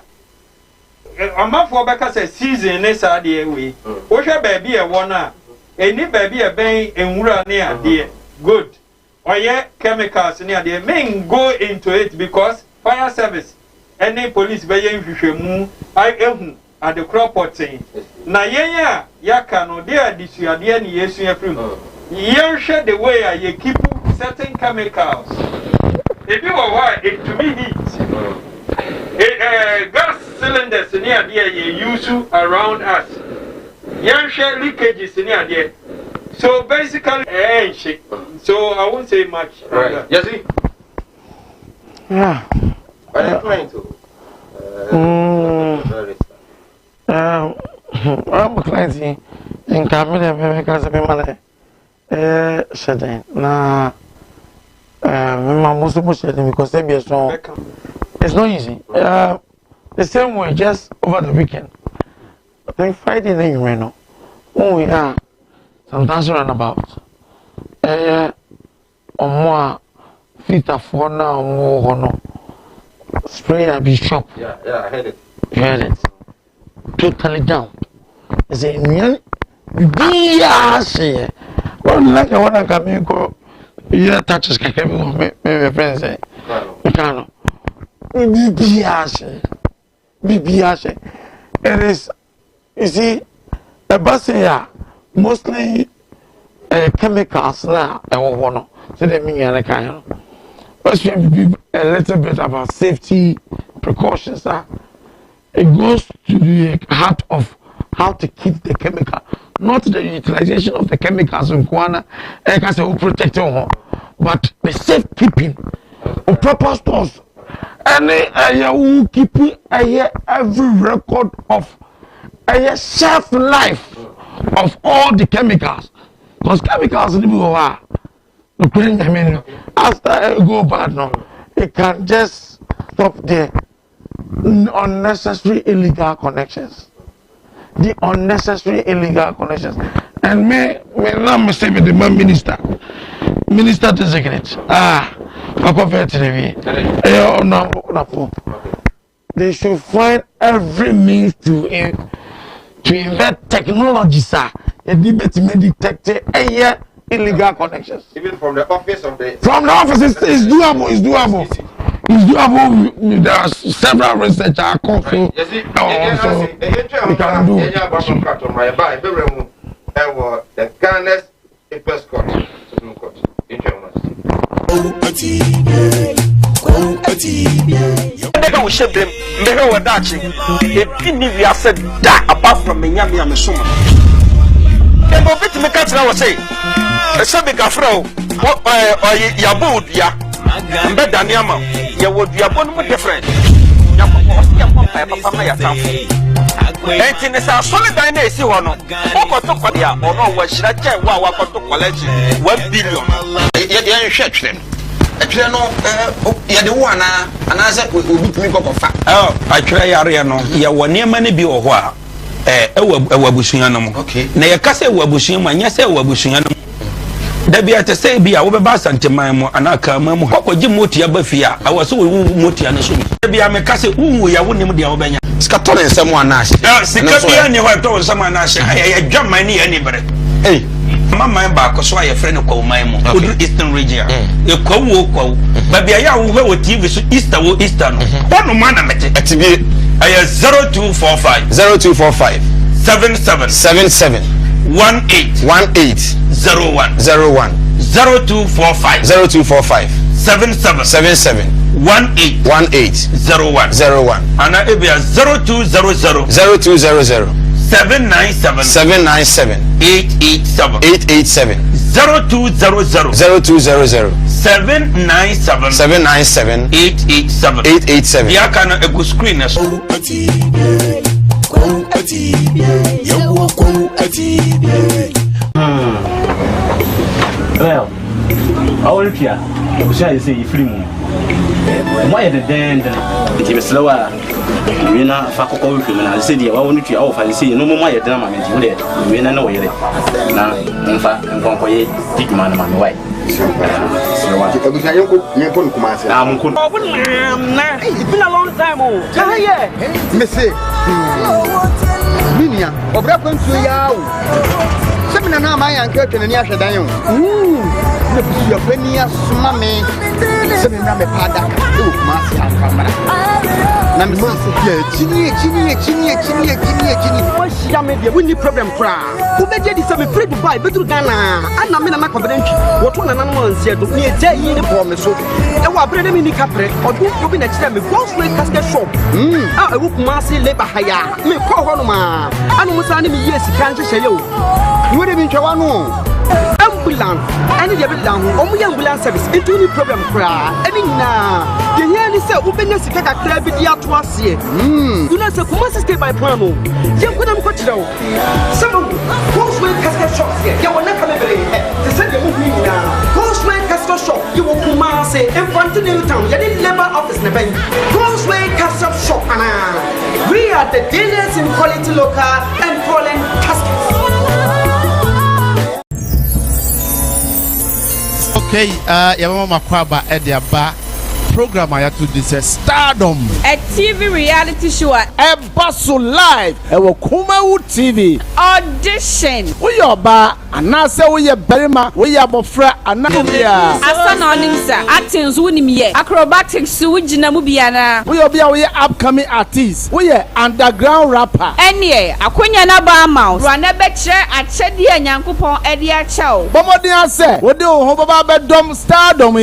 amafo beka say season ne sa de we wo hwe ba bi e wo na eni ba bi e ben enwura ne ade good oye chemicals ne ade men go into it because fire service any police be yen hwehwemu I ehu at the crop potting na yenya yaka no de adisuade ne yesu afrim yen hwe the way I keep certain chemicals. If you are white, it to me heat. Gas cylinders near there you use around us. Young share leakages near there. So basically, so I won't say much. Right. Yes, yeah. But I'm trying to. I'm a client in Camilla because of my shedding. Nah. Because it's not easy. The same way, just over the weekend. I think Friday night, when we are sometimes run about. Omo filter na omo hono spray a bishop. Yeah, I heard it. You heard it. Totally down. I say, yeah, well, like I want to come in, go, yeah, touches can come with my friends. You can't. BBS. It is, you see, a bus here, mostly chemicals now, and one. So they mean, I can't. Let's be a little bit about safety precautions. It goes to the heart of how to keep the chemical, not the utilization of the chemicals in Kwana, and who protect you, but the safekeeping of proper stores. And who keep every record of a shelf life of all the chemicals. Because chemicals in the after I go bad now, it can just stop the unnecessary illegal connections. The unnecessary illegal connections. And me now me say with the minister designate. They should find every means to invent technology, sir. You detect illegal connections. Even from the office of the... From the office, it's doable. It's doable. There are several research I come through. We can do. The Ghana's Apex Court. Ndeka wo shebem mbere wo dachi ebi ni wi ase da apart from menyame amesoma ebo bit me ka tira wo say ese be gafra o yabud ya mbe daniama ye wo duabo no different yakoko papa ma ya tamfo enti ne sa solidan na esi ho no okoto kwadia ono wa shira che wa wakoto college 1 billion ye nhwe twere atwere no ye de wo ana se obi tumi kokofa atwere yare no ye wone ma ne bi wo ho a ewabusunya no mo na ye kase ewabusunya ma nya se ewabusunya no da bia te say bia wo be ba santeman mo anaka ma mu kokoji moti abafia awose wo moti ana so da bia me kase unwu ya wo nim dia wo benya sika to ne nsem ana ahye sika bia ne ho to nsem ana ahye ya dwaman ne ya ni bere mama ba ko so aye frɛ ne kwa man mu odu eastern region e kwa wo ba bia ya wo we TV so easter wo easter no wono ma na mete atibie aye 0245 77 18 01 0245 77 18 01 ana ebia 0200 797 887 0200 797 887 ya kana ego screen na so well our pia we say free moon why the den it is slower we na fa kokko we na say dia wa wonu tua wo fa say no mo ya den ma menti we we na we yere na mfa nkonko ye tikuma na ma why it's been a long time. Missy Minia, or Brapon to Yao. Seven now my uncle and Yasha Dayon. Your penny, mammy. Seven number Pada, Marcia Camera. Chini. What's your winning problem? Who made you some free to buy better Ghana? And I'm in a confidential. What one animal said to me a day in the promise. And what bread in the capre or do you be next time with Ghostway Casket Shop? I would Marcy labor higher. Me call Honoma. I know what's enemy yes, can't you say you? You would have been Chawano. Ambulance, any down, only ambulance service, into any problem. I mean, the year is so open as a crab with the atwas here. You know, so come stay by Pramo. You couldn't cut it out. Some Ghostway Casket Shop here. You will not come every day. The same movie now. Ghostway Casket Shop, you will come say, in front of the town. You didn't labor office in the bank. Ghostway Casket Shop, we are the dealers in quality local and foreign caskets. Okay, yamama makwaba ediaba program I have to this Stardom, a TV reality show Ebaso live Kumawu TV audition. We yoba anase we ye berima we ya bofra anabia Asana onimsa acting wunim ye acrobatics wujina mu biana we obia we upcoming artist we ye underground rapper enie akonya na ba ma rana be kire achede anyankopon ede a chew bomodin ase we de ho baba be dom Stardom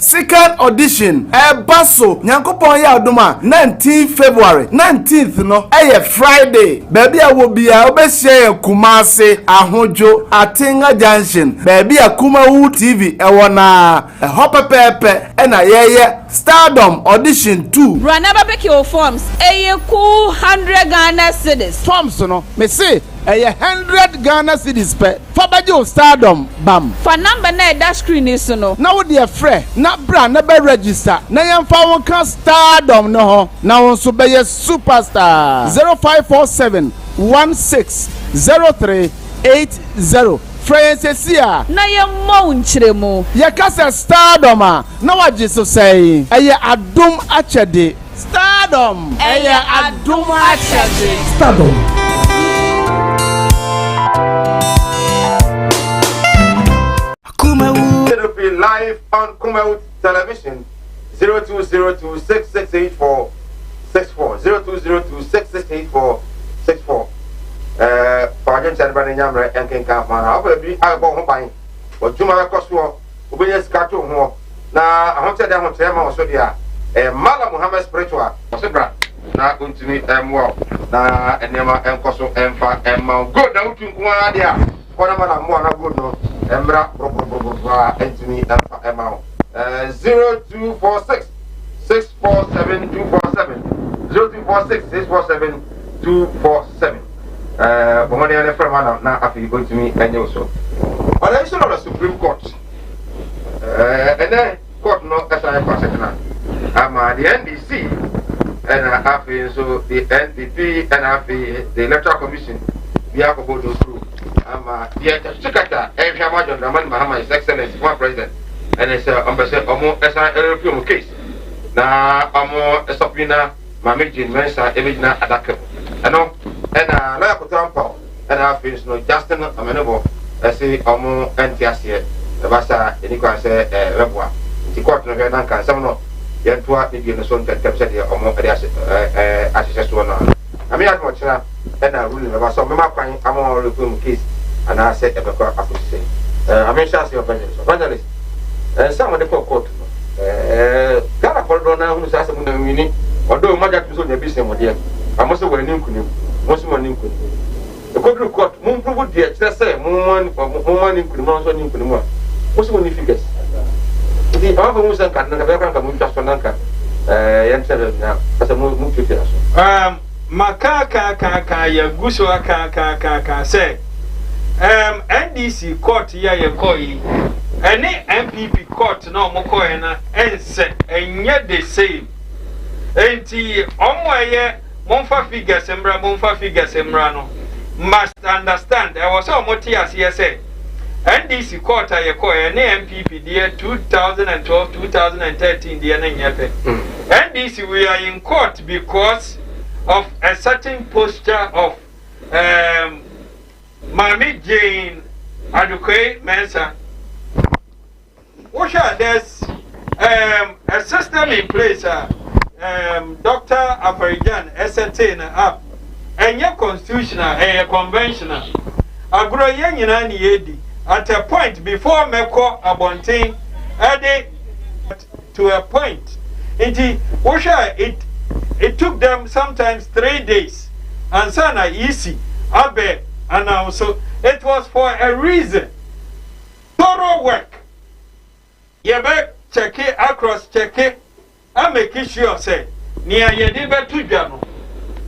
second audition Ebaso nyankopon ya adoma 19 February 19th no Friday baby a wo bia obehye Kumase ahojo Atinga Junction baby a Kumawu TV ewona hopepepe na yeye Stardom audition 2 rana barbecue forms cool 100 Ghana cedis forms no me say 100 Ghana cedis per fabajo Stardom bam for number na that screen is no na wo de frɛ na bra na be register na yemfa won ka Stardom no ho na won so be superstar 0547 160380 Francesia na ye mo nchiremu ye kasa Stardom na waje so say eye adom achede Stardom eye adom achede Stardom Kumawu live on Kumawu television 0202668464 0202668464 Pajan Chanbani Yamra and King Kamana, I'll be able to buy what Juma Cosmo, Ubiyas Kato Ho. Now, I want to tell them also there. Mala Muhammad Spiritual, Sabra, now going to meet them well. Now, and Yama and Cosso and Fat and Mount Good down to Guadia. What am I more good no? Embra, Anthony and Mount 0246 647 247 0246 647 247. Bomani and Fremana now after you go to me and you so. On the issue of the Supreme Court, and then court no as I pass it now. The NDC and after so the NDP and after the Electoral Commission, we have to go through. The Secretary, every Amajon Raman Mahama, His Excellency, one President, and it's Ambassador Omo SRL case. Now, Omo Esopina, Mamijin Mensa, Evina Adaka. I know. And lawyer Kutampo, and I finish no Justin Amenable, I say Omo Antiasia, the Bassa, Enika say Rebwa, the court of Yanka, some no, Yantua, if you know some tempted Omo Assess to another. I mean, I'm much and I ruling about some Mama Amo Reform case, and I said, I could say, I mean, Shassi evangelist, and some of the court. Gala Cordona, who's asking the meaning, although Majak was on the business with them, I must have went in. Most money could. The court court, Moon proved the excess, more money could not so new. Most money figures. The other was a cat, and the background of Mutasonanka, now, as a move to Makaka, ya Gusua Kaka, say, NDC court, ya koi, any MPP court, no Mokoena, and said, and yet they say, ain't he on my year. Monfa figures Embrano must understand. I was so much as he said. NDC court I acquire MPP dear 2012 2013 dear NDC we are in court because of a certain posture of Mami Jane Aduke Mensa. There's a system in place. Dr. Afarijan ascertain up and your constitutional and conventional. I grow young in any yedi at a point before Meko Abontain added to a point. It took them sometimes 3 days and sana easy abe and also it was for a reason. Thorough work. Yebe check it across check it. I make sure say near ye deba to Jano.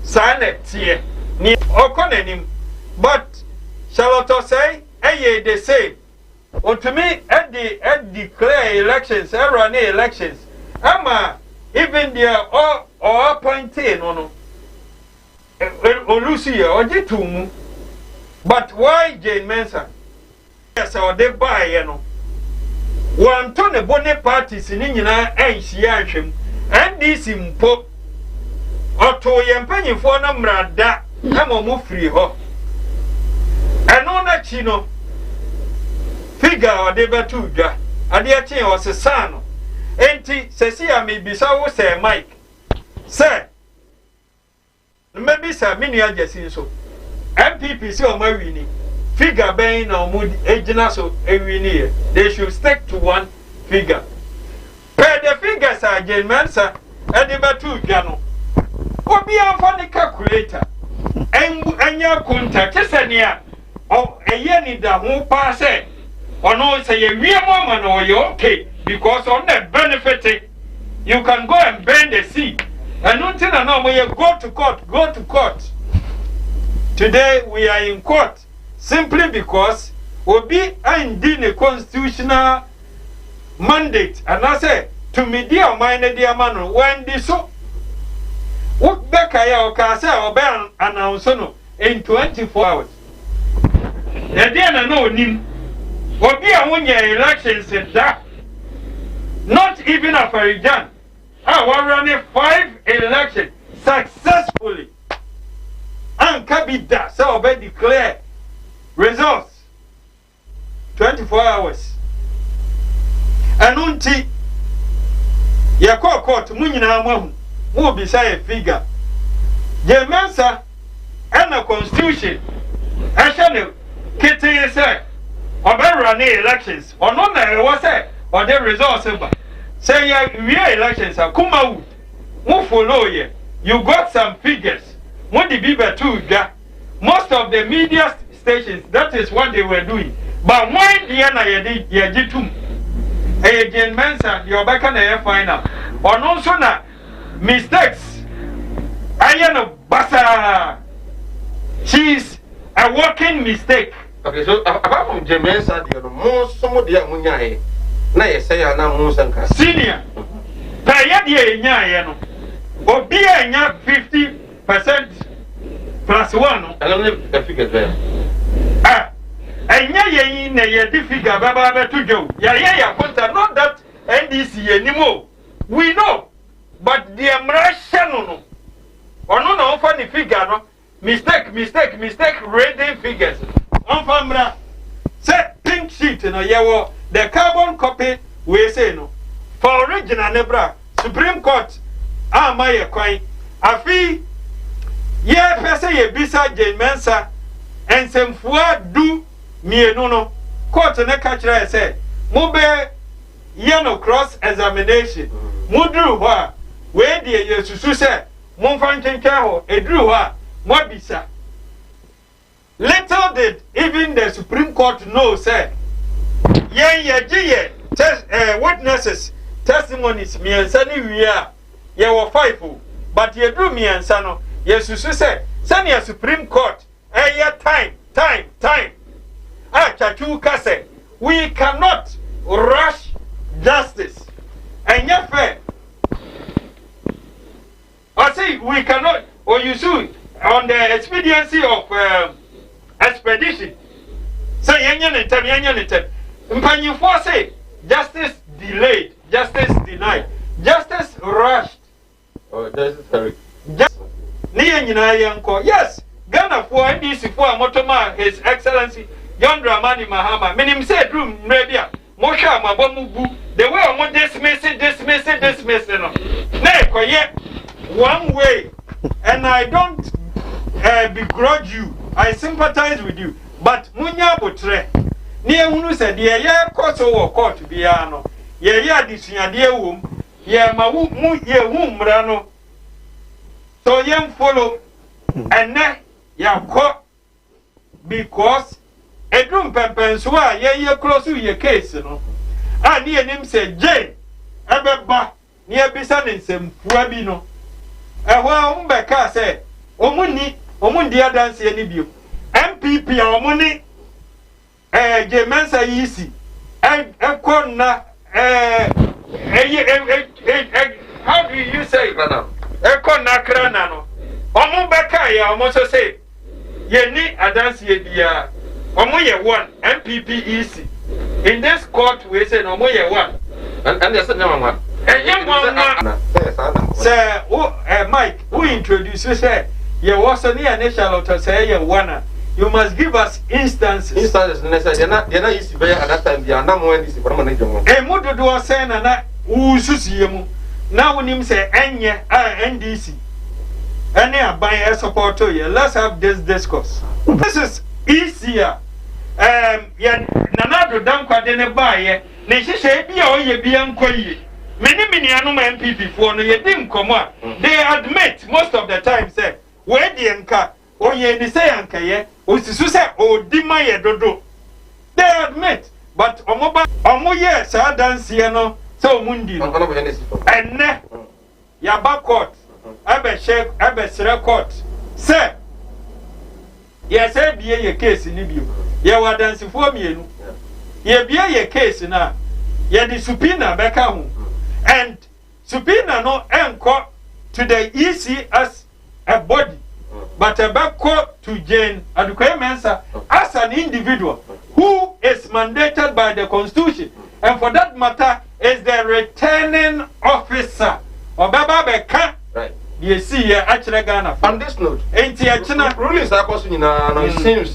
Sanet here ni okonenim. But Charlotte say, they say, or to me at declare elections, run elections. Ama even there or appointed no Lucia or Jitum. But why Jane Mensa? Yes, or they buy, One ton a bonnet parties in India and Shiashim and this in Pop or to Yampany for Namra da Namo free ho. And on that chino figure or debatuga, Adiachi or Sesano. Enti Cecia may be so say Mike. Sir, maybe sir, many are just so. MPP so my winning. Figure being or mood agent so every year. They should stick to one figure. Per the figures are Jane Mansa and the Batu Gano. Or be a funny calculator. And your contact is a near or a yenny that won't pass it. Or no, say a real woman or you're okay because on that benefit you can go and bend the seat. And until I know where you go to court. Today we are in court. Simply because Obi indeed a constitutional mandate, and I say to me, dear minor dear man, when this so what back I or ban announce in 24 hours. The dear no nim Obi a 1 year elections in that not even a Farijan. I was running 5 elections successfully. And Kabida so Obi declare results 24 hours. And unti ya court munyina mahu mu be say figure. Je mensa and a constitution actually kete say run elections or no na was say or the results say ya we elections are kuma wood mu follow ye you got some figures mu di bibe too da most of the media stations, that is what they were doing. But why the Yajitum? Again, Mensa, your back on the final. Or no sooner mistakes. I am a basa. She's a working mistake. Okay, so apart from Jemensa, the most some of the Munyae, Nay say, I know Musanka. Senior. Payadi Yano. Or be a 50% plus 1. I don't know the figures there. And ye in a figure, Baba to go. Ya, not that NDC anymore. We know, but the American or no funny figure, no mistake, reading figures. On Famra, set pink sheet in a year, the carbon copy, we say no. For original Nebra, Supreme Court, my coin, a fee, ye person ye bisa Jane Mensa, and some fua do. Me no court na catch I say mo be yano cross examination mo dru ho we de yesusu say mo fan kenkan ho edru ho mo bisa little did even the Supreme Court know say ye test witnesses testimonies me ansa ni wi a ye wo 5 but ye dru me ansa no yesusu say senior Supreme Court time Kase, we cannot rush justice. And yet, fair. I say we cannot, or you see, on the expediency of expedition. Say, you for say, justice delayed, justice denied, justice rushed. Oh, that's very. Yes, Ghana for NDC for Motoma, His Excellency. John Dramani Mahama, minim said room, maybe Mosha Mabomubu, the way I'm dismissing, no. Nay, yet one way, and I don't begrudge you, I sympathize with you, but Munya Botre, near Munu said, yeah, course over court, Biano, yeah, this year womb, yeah, my womb, yeah, womb, Rano. So, young follow, and then, yeah, court, because. Edrum Pempenswa, ye close to your case, no. And near him said, Jane, Abba, near Bissan in some Puabino. And while Umbeka said, Omundi dance any view. MPP or money, Jemensa easy. And Corna, how do you say, Madam? Corna Cranano. Omumbeka, ya almost say, ye need a dance ye dear. Omoye one MPP easy. in this court we say no more one. And they said no one. Sir, Mike, who introduced you say you was a near national to say you wanna. You must give us instances. Instances necessary. They're not easy at that time. They are not more easy for money. A motor do a saying and that who now when him say Enya NDC. Any buy a support to you. Let's have this discourse. This is easier. Nanado Danka didn't buy. Neshe be or ye be unquay. Many anuma MPP for no ye didn't come on. They admit most of the time say where the anka or ye the say anka ye or say or dima ye dodo. They admit, but omo yes I dance here no so mundi and ne yaba court ebe sere court say yes e bie ye case ni bio ye wa dance for mienu ye bie ye case na ye di subpoena beka ho and subpoena no enko to the EC as a body but a back to Jane Adukoya Mensah as an individual who is mandated by the Constitution, and for that matter is the returning officer. Obaba Beka, right? You see here, actually Ghana. On this note, rulings are causing it seems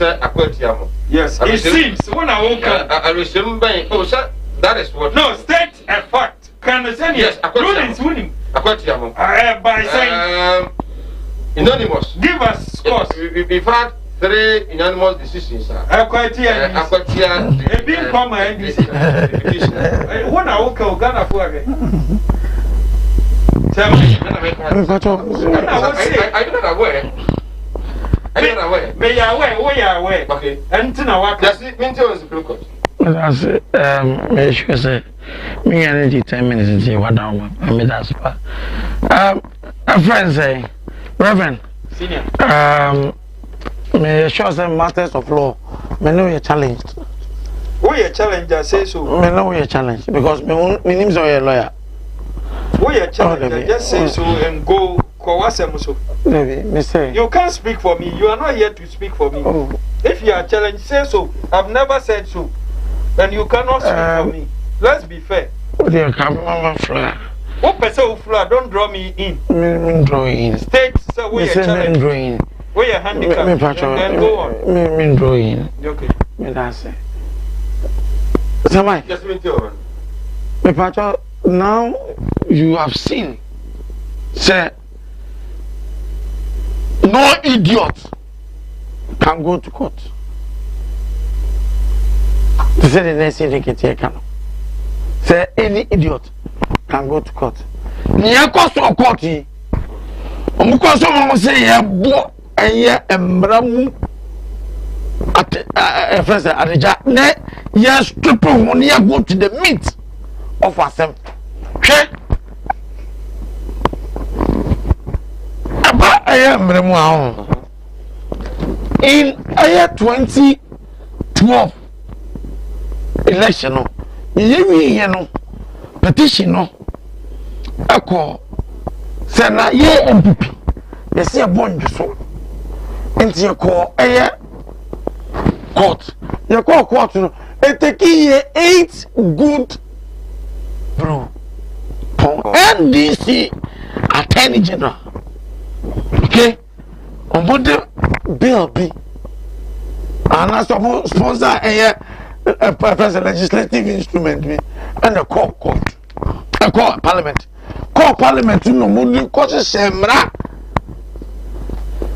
yes, it seems. When I woke up, I remember. Oh, sir, that is what. No, state a fact. Can you say yes? Rulings winning. By saying. Anonymous. Give us scores. We've had 3 unanimous decisions. Akwatia. Being comma NDC. When I walk out Ghana for again. I'm not aware. May I aware. Okay. And to now, that's it. Minto is the court. That's make sure say me energy 10 minutes until what down. I mean that's part. A friend say. Reverend, Senior. Me sure some matters of law. Me know you're challenged. Who you challenge? I say so. Me know you're challenged because me name is a lawyer. Who you challenge? Just say so and go. So. Me say. You can't speak for me. You are not here to speak for me. Oh. If you are challenged, say so. I've never said so, and you cannot speak for me. Let's be fair. What do you come on fly? What person who fly? Don't draw me in. Me draw in. State, so we are challenged. Drawing. We are handicapped. Then go on. Me draw in. Okay. Me that's it. Samai. Just me too. Me patcho. Now you have seen. Say. No idiot can go to court. To say the next thing they can take. Say any idiot can go to court. Niya cost of court. Omukoso mo say ye bo eye emramu at first adeja ne ye strip won ye go to the meat of asem. Hwe aba eye emramu ahun. In year 2012 election no ye no petition no akọ say na ye MPP ye say e bonju so enti ye call court ye call court no e take ye 8 good bro NDC Attorney General okay on board bill B and as sponsor a legislative instrument me and a court parliament no money court semra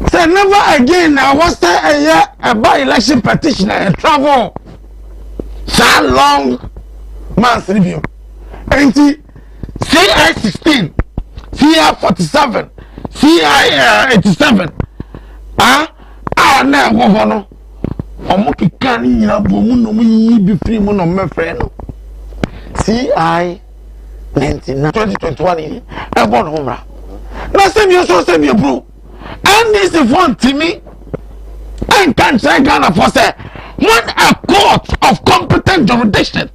say never again I was say a by election petition and travel so long months review anti CI 16 CI 47 CI 87 na go no omo kika ni nyina bo mu no mu yi bi free mu no mefre no CI 19 2021 e born homra na say me so say me bro and this is one to me and can say Ghana for say when a court of competent jurisdiction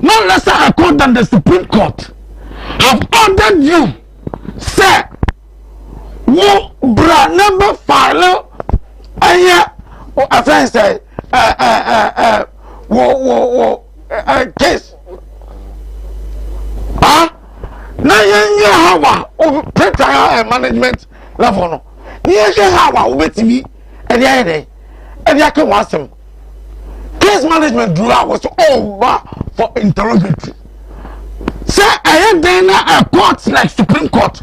no lesser a court than the Supreme Court have ordered you say wo bra number file aya o afan say wo case. Na yenye hawa pre-trial management level no. Ni yenye hawa ubetimi ede ake wasem. Case management drill was over for interrogatory. Say I am then a court like Supreme Court.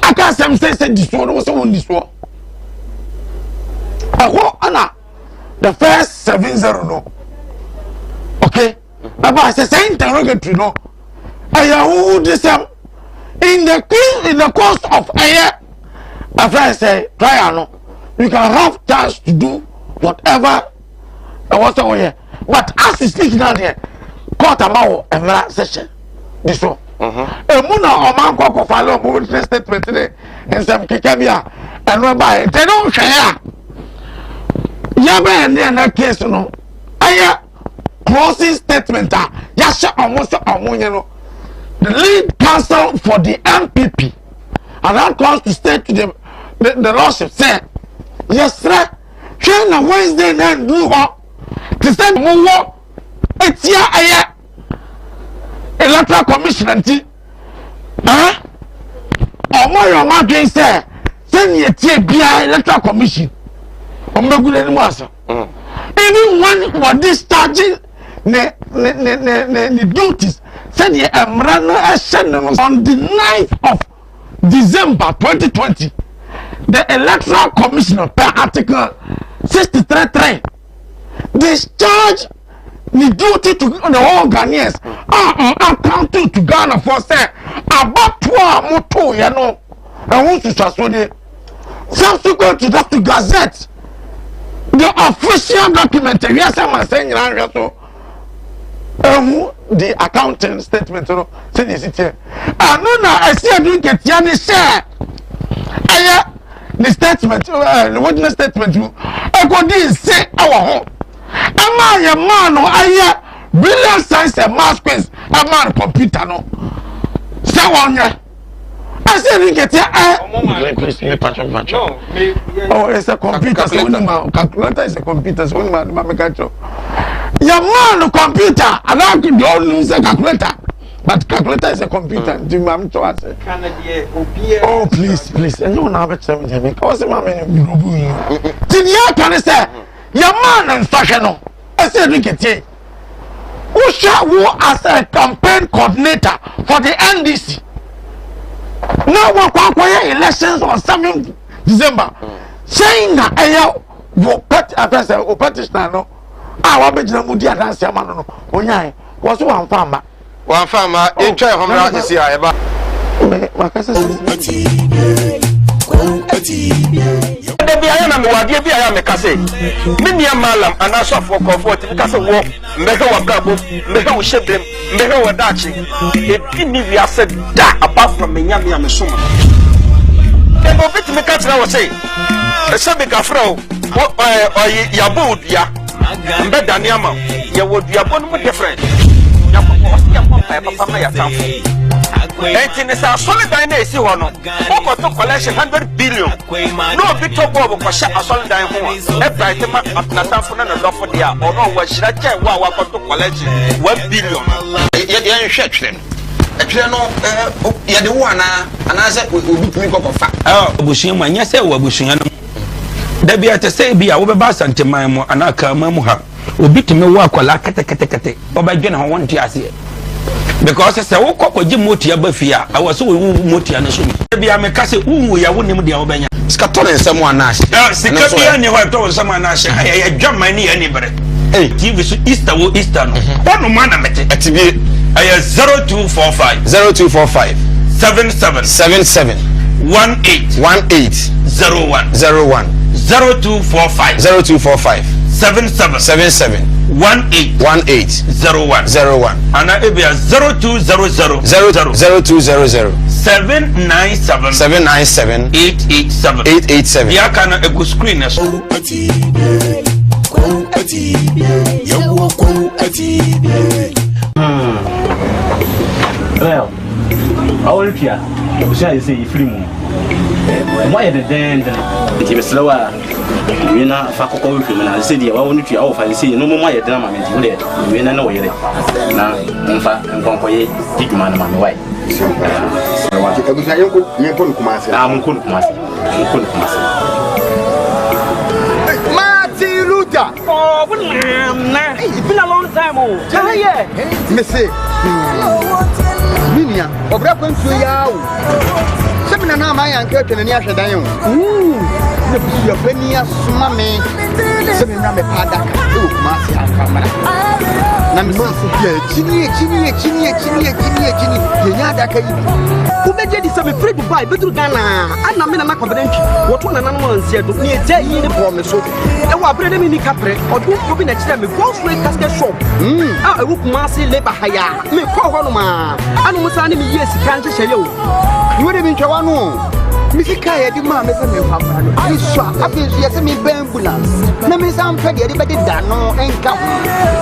I can't say this one was on this one. Anna the first 7-0 no. Okay? But I say interrogatory no. I who this in the course of a year, after I say trial no, you can have chance to do whatever I was over here. But as you speak now here, court amount a session. This one. A muna or man cock follow moving statement today and some kikabia and rabbi. They don't share. Yaba and then that case no. I closing statement. Yasha almost a the lead counsel for the MPP and that comes to state to the lordship said, yes, sir. China Wednesday night do what? To send more. It's here electoral commission anti. Your market say send your TBI electoral commission. Even when what discharging the duties send your on the 9th of December 2020. The electoral commission per article 63.3 discharge the duty to the whole Ghanaians accounting to Ghana for say about 12 moto you know and want to transfer subsequent to that to Gazette the official document yes I'm saying so the accounting statement you know say this here and no I see I don't get any share the statement the witness statement you according say our home am I a man or I brilliant science and math quiz a man computer no say one year I said you get here oh it's a computer so when calculator is a computer so when my catcher your man computer and I could don't lose a calculator. But calculator is a computer. Do you want to answer? Oh, please. And no, now it's me. Because my man, did you can say your man and fashion? I said, look at it. Who shall work as a campaign coordinator for the NDC? Now, what elections on 7th December? Saying that I will petition. No, I will be the Mudia dance. Oh, yeah, was one farmer. One farmer, in try home around this year. I am a cassette. Many a malam and I saw for comfort because of walk, measure what gabo, measure with ship them, measure what dashing. It didn't be said that apart from me, Yami and Suma. Then go bit me catch I was saying. A Sabica fro, or Yabud, ya, and better than Yama, you would be a one with your friend. And in a solid dynasty, see one. Over to collection 100 billion. No bit of Bob for shut a solid dynasty. Every item at Natafuna and Love for the or no, what should I tell what I got to collection 1 billion? Yet you shut them. Actually, no, you're the one, and I said, we beat me up of fact. Oh, Bushing, when you say what Bushing, there be at a say be a overbass and Timamo and I come Mamuha. We beat me walk or like kate, or by General 1 year. Because I said, oh, Coco Jim Motia Buffia, I was so Motia and Sumi. Maybe I'm a castle, we are winning with the Albania. Scatter and someone asked. Scatter, you have told someone asked, I jump my knee anybody. Hey, TV Easter or Eastern. One man I met at TV. I have 0245 77 18 01 0245 77 18 01 and I be 0200 797 887 ya kana a good screen as well all here you say free moon why the then it is slower we na fa kokko we hwem na se dia wa wonu tua wo fa se no mo ye dena ma menti wo de we na wo yere na mfa nkonkoye diduma na ma me wai ebusa yenko Kumasi munko Kumasi Martin Luther. Oh, it's been a long time. Oh, yeah. Missy. Minia, or Brapon to Yao. Seven now, my uncle and Yasha Dion. Your penny, mammy. Seven Rame Padak. Oh, Marcia Camera. Chini. Who made you some free to buy better Ghana? And I'm in a confidential. What one and one said to me a day in the promise. And what bread in the capre or do you be next time a gross rate casket shop? I would massy labor higher. Me call one man. And was only years can't say you. You would have been Chawano. Missy Kaya, the mamma, I saw a bit yes, me ambulance. No, Miss Amped, everybody done no and come.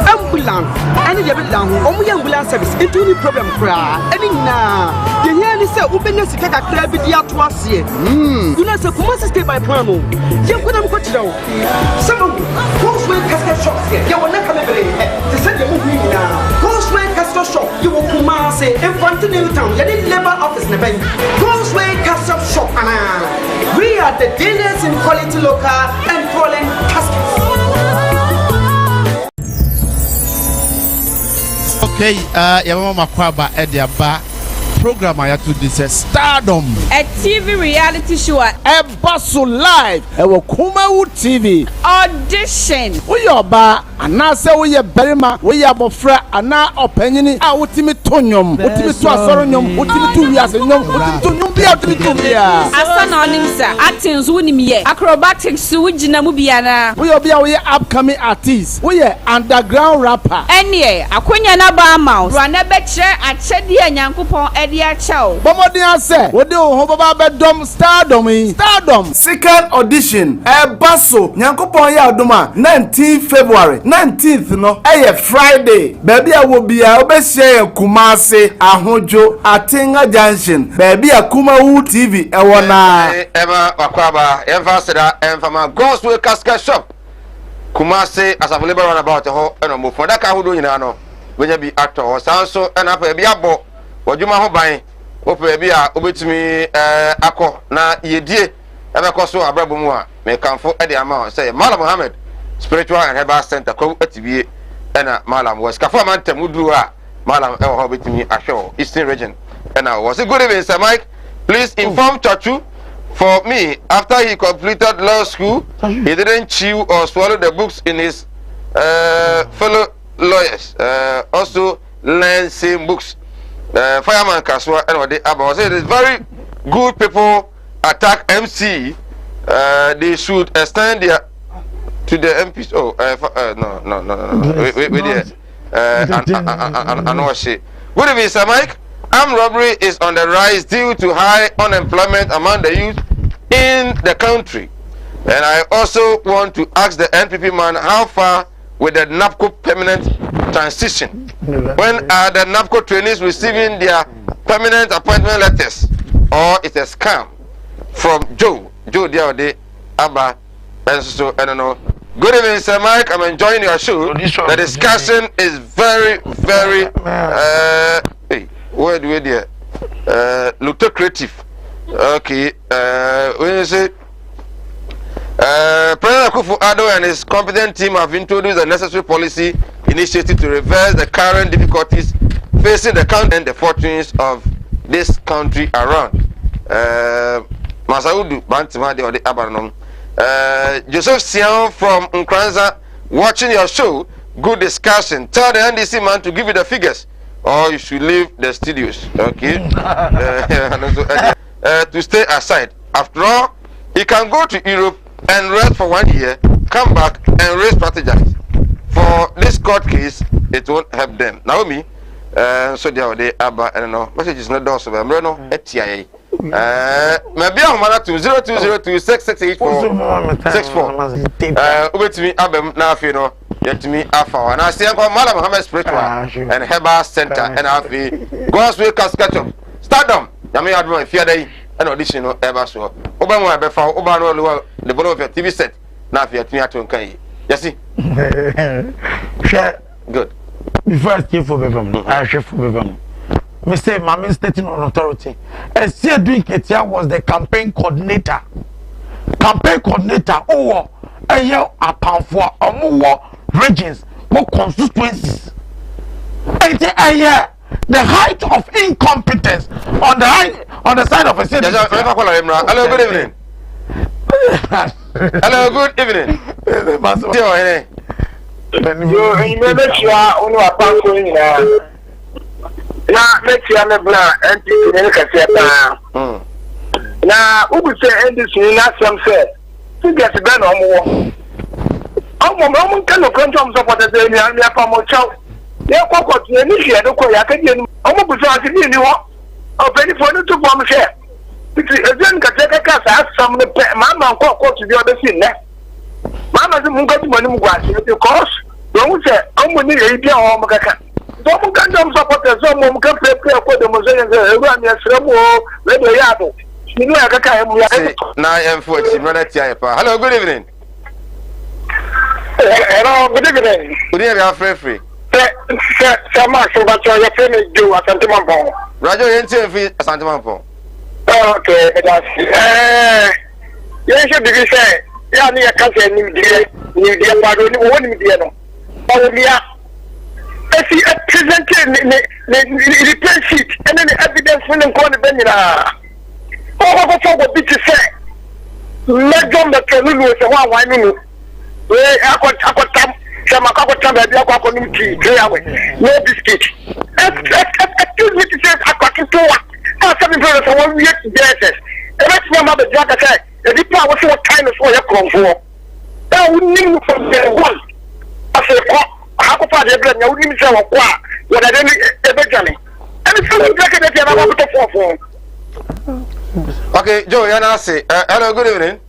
Ambulance, and the down, only ambulance service into the problem cry. And now, the year is a openness to take a crab with the outwas here. You know, so Kumasi stay by Pramo. You couldn't put it out. Some Coastway Castle Shop here. You will not come every day to send your movie now. Coastway Castle Shop, you will Kumasi in front of Newtown. You didn't labor office in the bank. Coastway Castle Shop. We are the dealers in quality local and foreign caskets. Okay, Yamama Makwaba Ediaba program I have to this Stardom. A TV reality show. A Basso Live. A Kumawu TV. Audition. We are ba anase we are Berima. We are Bofra. Ana opinion. Ah, ultimate tonyum. Ultimate to asoronyum. Ultimate to yasenyum. Ultimate to nyum. Be ultimate to bia. Asana oninsa. Acting wuni miye. Acrobatics wujina mubiana. We are upcoming artists. We are underground rapper. Enye. Akonya na ba mouse. Rana betre achedi anyankopon dia chow. Bomodin say, we do ho baba bedom Stardom. Second audition. Basso. Nyankopon ya adoma 19 February. 19th no. Friday. Baby a wo bia obehia Kumasi Ahojo Atenga Junction. Baby a Kumawu TV na. Ema Wakwaba, Emfasida, Emfama Gospel Casket Shop. Kumasi as available on about ho eno mo for that ka ho do nyina no. We nya bi actor o sanso ena pa bi abo wajuma ho ban ope bi a obetumi akọ na yedie ebekọ so abrabo mu a me kanfo e de ama say Malam Mohammed Spiritual and Herbal Center ko atibie ena Malam was kafo amantem uduru a Malam e ho betumi ahwe Eastern region ena was good evening Sir Mike, please inform Chachu for me after he completed law school he didn't chew or swallow the books in his fellow lawyers also learn same books. Fireman Kaswa and what they about say it is very good people attack MC. They should extend their to the MPs. Oh, no. Wait there. I know what she. Good evening, Sir Mike. Armed robbery is on the rise due to high unemployment among the youth in the country. And I also want to ask the NPP man how far with the NAPCO permanent transition. When are the NAPCO trainees receiving their permanent appointment letters? Or it's a scam? From Joe Diode, Abba, and so I don't know. Good evening, Sir Mike. I'm enjoying your show. The discussion is very, very where do we there? Look creative. Okay. When you say President Akufo-Addo and his competent team have introduced a necessary policy initiative to reverse the current difficulties facing the country and the fortunes of this country around. Masaudu Bantima de Abanom. Joseph Sian from Nkranza, watching your show. Good discussion. Tell the NDC man to give you the figures, or you should leave the studios. Okay. To stay aside. After all, he can go to Europe and rest for 1 year, come back and re-strategize. For this court case, it won't help them. Naomi, so they Abba, I don't know. Message is not done, so I'm running at TIA. Maybe I'm going to 0202668464. Over to me, Abba, now, you know, yet to me, Alpha. And I say, I'm called Malam Mohammed Spiritual and Herbal Center, and I'll be Gospel Casket. Stardom. Yami Admiral, if you're there. An audition ever so. Obama Befa, Obano, the bottom of your TV set. na afia tuni ato nkan yi yes share good before I came for Bebam I share for Bebam me say Mama State on authority Esia doing Ketia was the campaign coordinator oh eye apanfo omo regions more constituencies and the height of incompetence on the side of a city. Hello, good evening. Hello, good evening. Yo, remember you are on a pumpkin now. Let's see, I'm a black and now, who would say, and this is not some said, to get a gun or more. Oh, Mamma can of control support the day, and the Apamo Chow. They're quite initiated. I can almost be you know, or penny for the 2 bomb share. Then can take a cast, ask some mamma and to the other scene. Mamma doesn't go to money because don't say, I'm going to need your home. Don't can support the zone, can play for the mosaic, run your slow, let the yard. You know, I can't. Now I am 40 minutes. Hello, good evening. Hello, good evening. Good evening, free. Sama so ba cho ya fe me jo asante mambo. Rajo yente fi asante mambo. Okay, that's you should be say ya ni ka se ni die pa do ni woni mi die no. Ba mi ya esi present ni report sheet and then evidence when ko ni ben na. Oh go bit say. Let them the kanu se wa ni no. We akota Sama kako tamba bia kwa konim tea no biscuit. Excuse me to say akwatu to wa. I said people so one week Jesus. E bet me ma be jaka say, e di pa wo so kind of so ya konfo. Da woni from the one. I say ko hako pa de bla nya woni say wo kwa. Wo da de e be jani. And so we jaka de na ba to fofo. Okay, Joe, yana say, hello, good evening.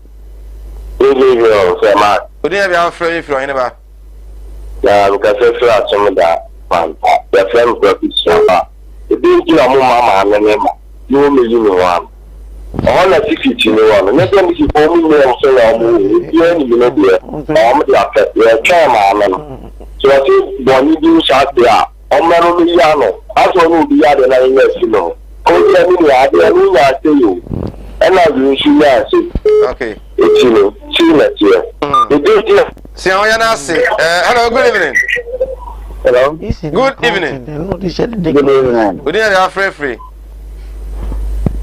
Good evening, Sama. Good evening, I'm free from anywhere. Na lukase fra chomda pampa ya frame professional e bi ji na mo mama me ma no me yi no wa ona tikiti ni wa me dem ji ko mu me so na mo ye ni me de o mo ya ka ya chama ma no so ati boni bi sha de a o ma no mi ya no aso no bi ya de na yin si no ko ye ni ya de ni ya se yo ena bi shi ya se okay eti no chi na ti e bi hello, good evening. Hello. Good evening. Good evening. Good evening, I'm free.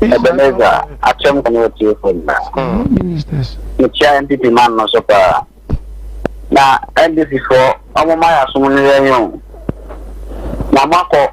Ebeneza, acham kanu telefone na. Ni cha NDP man no so pa. Na NDP for omo ma ya so mo ni yan. Na mako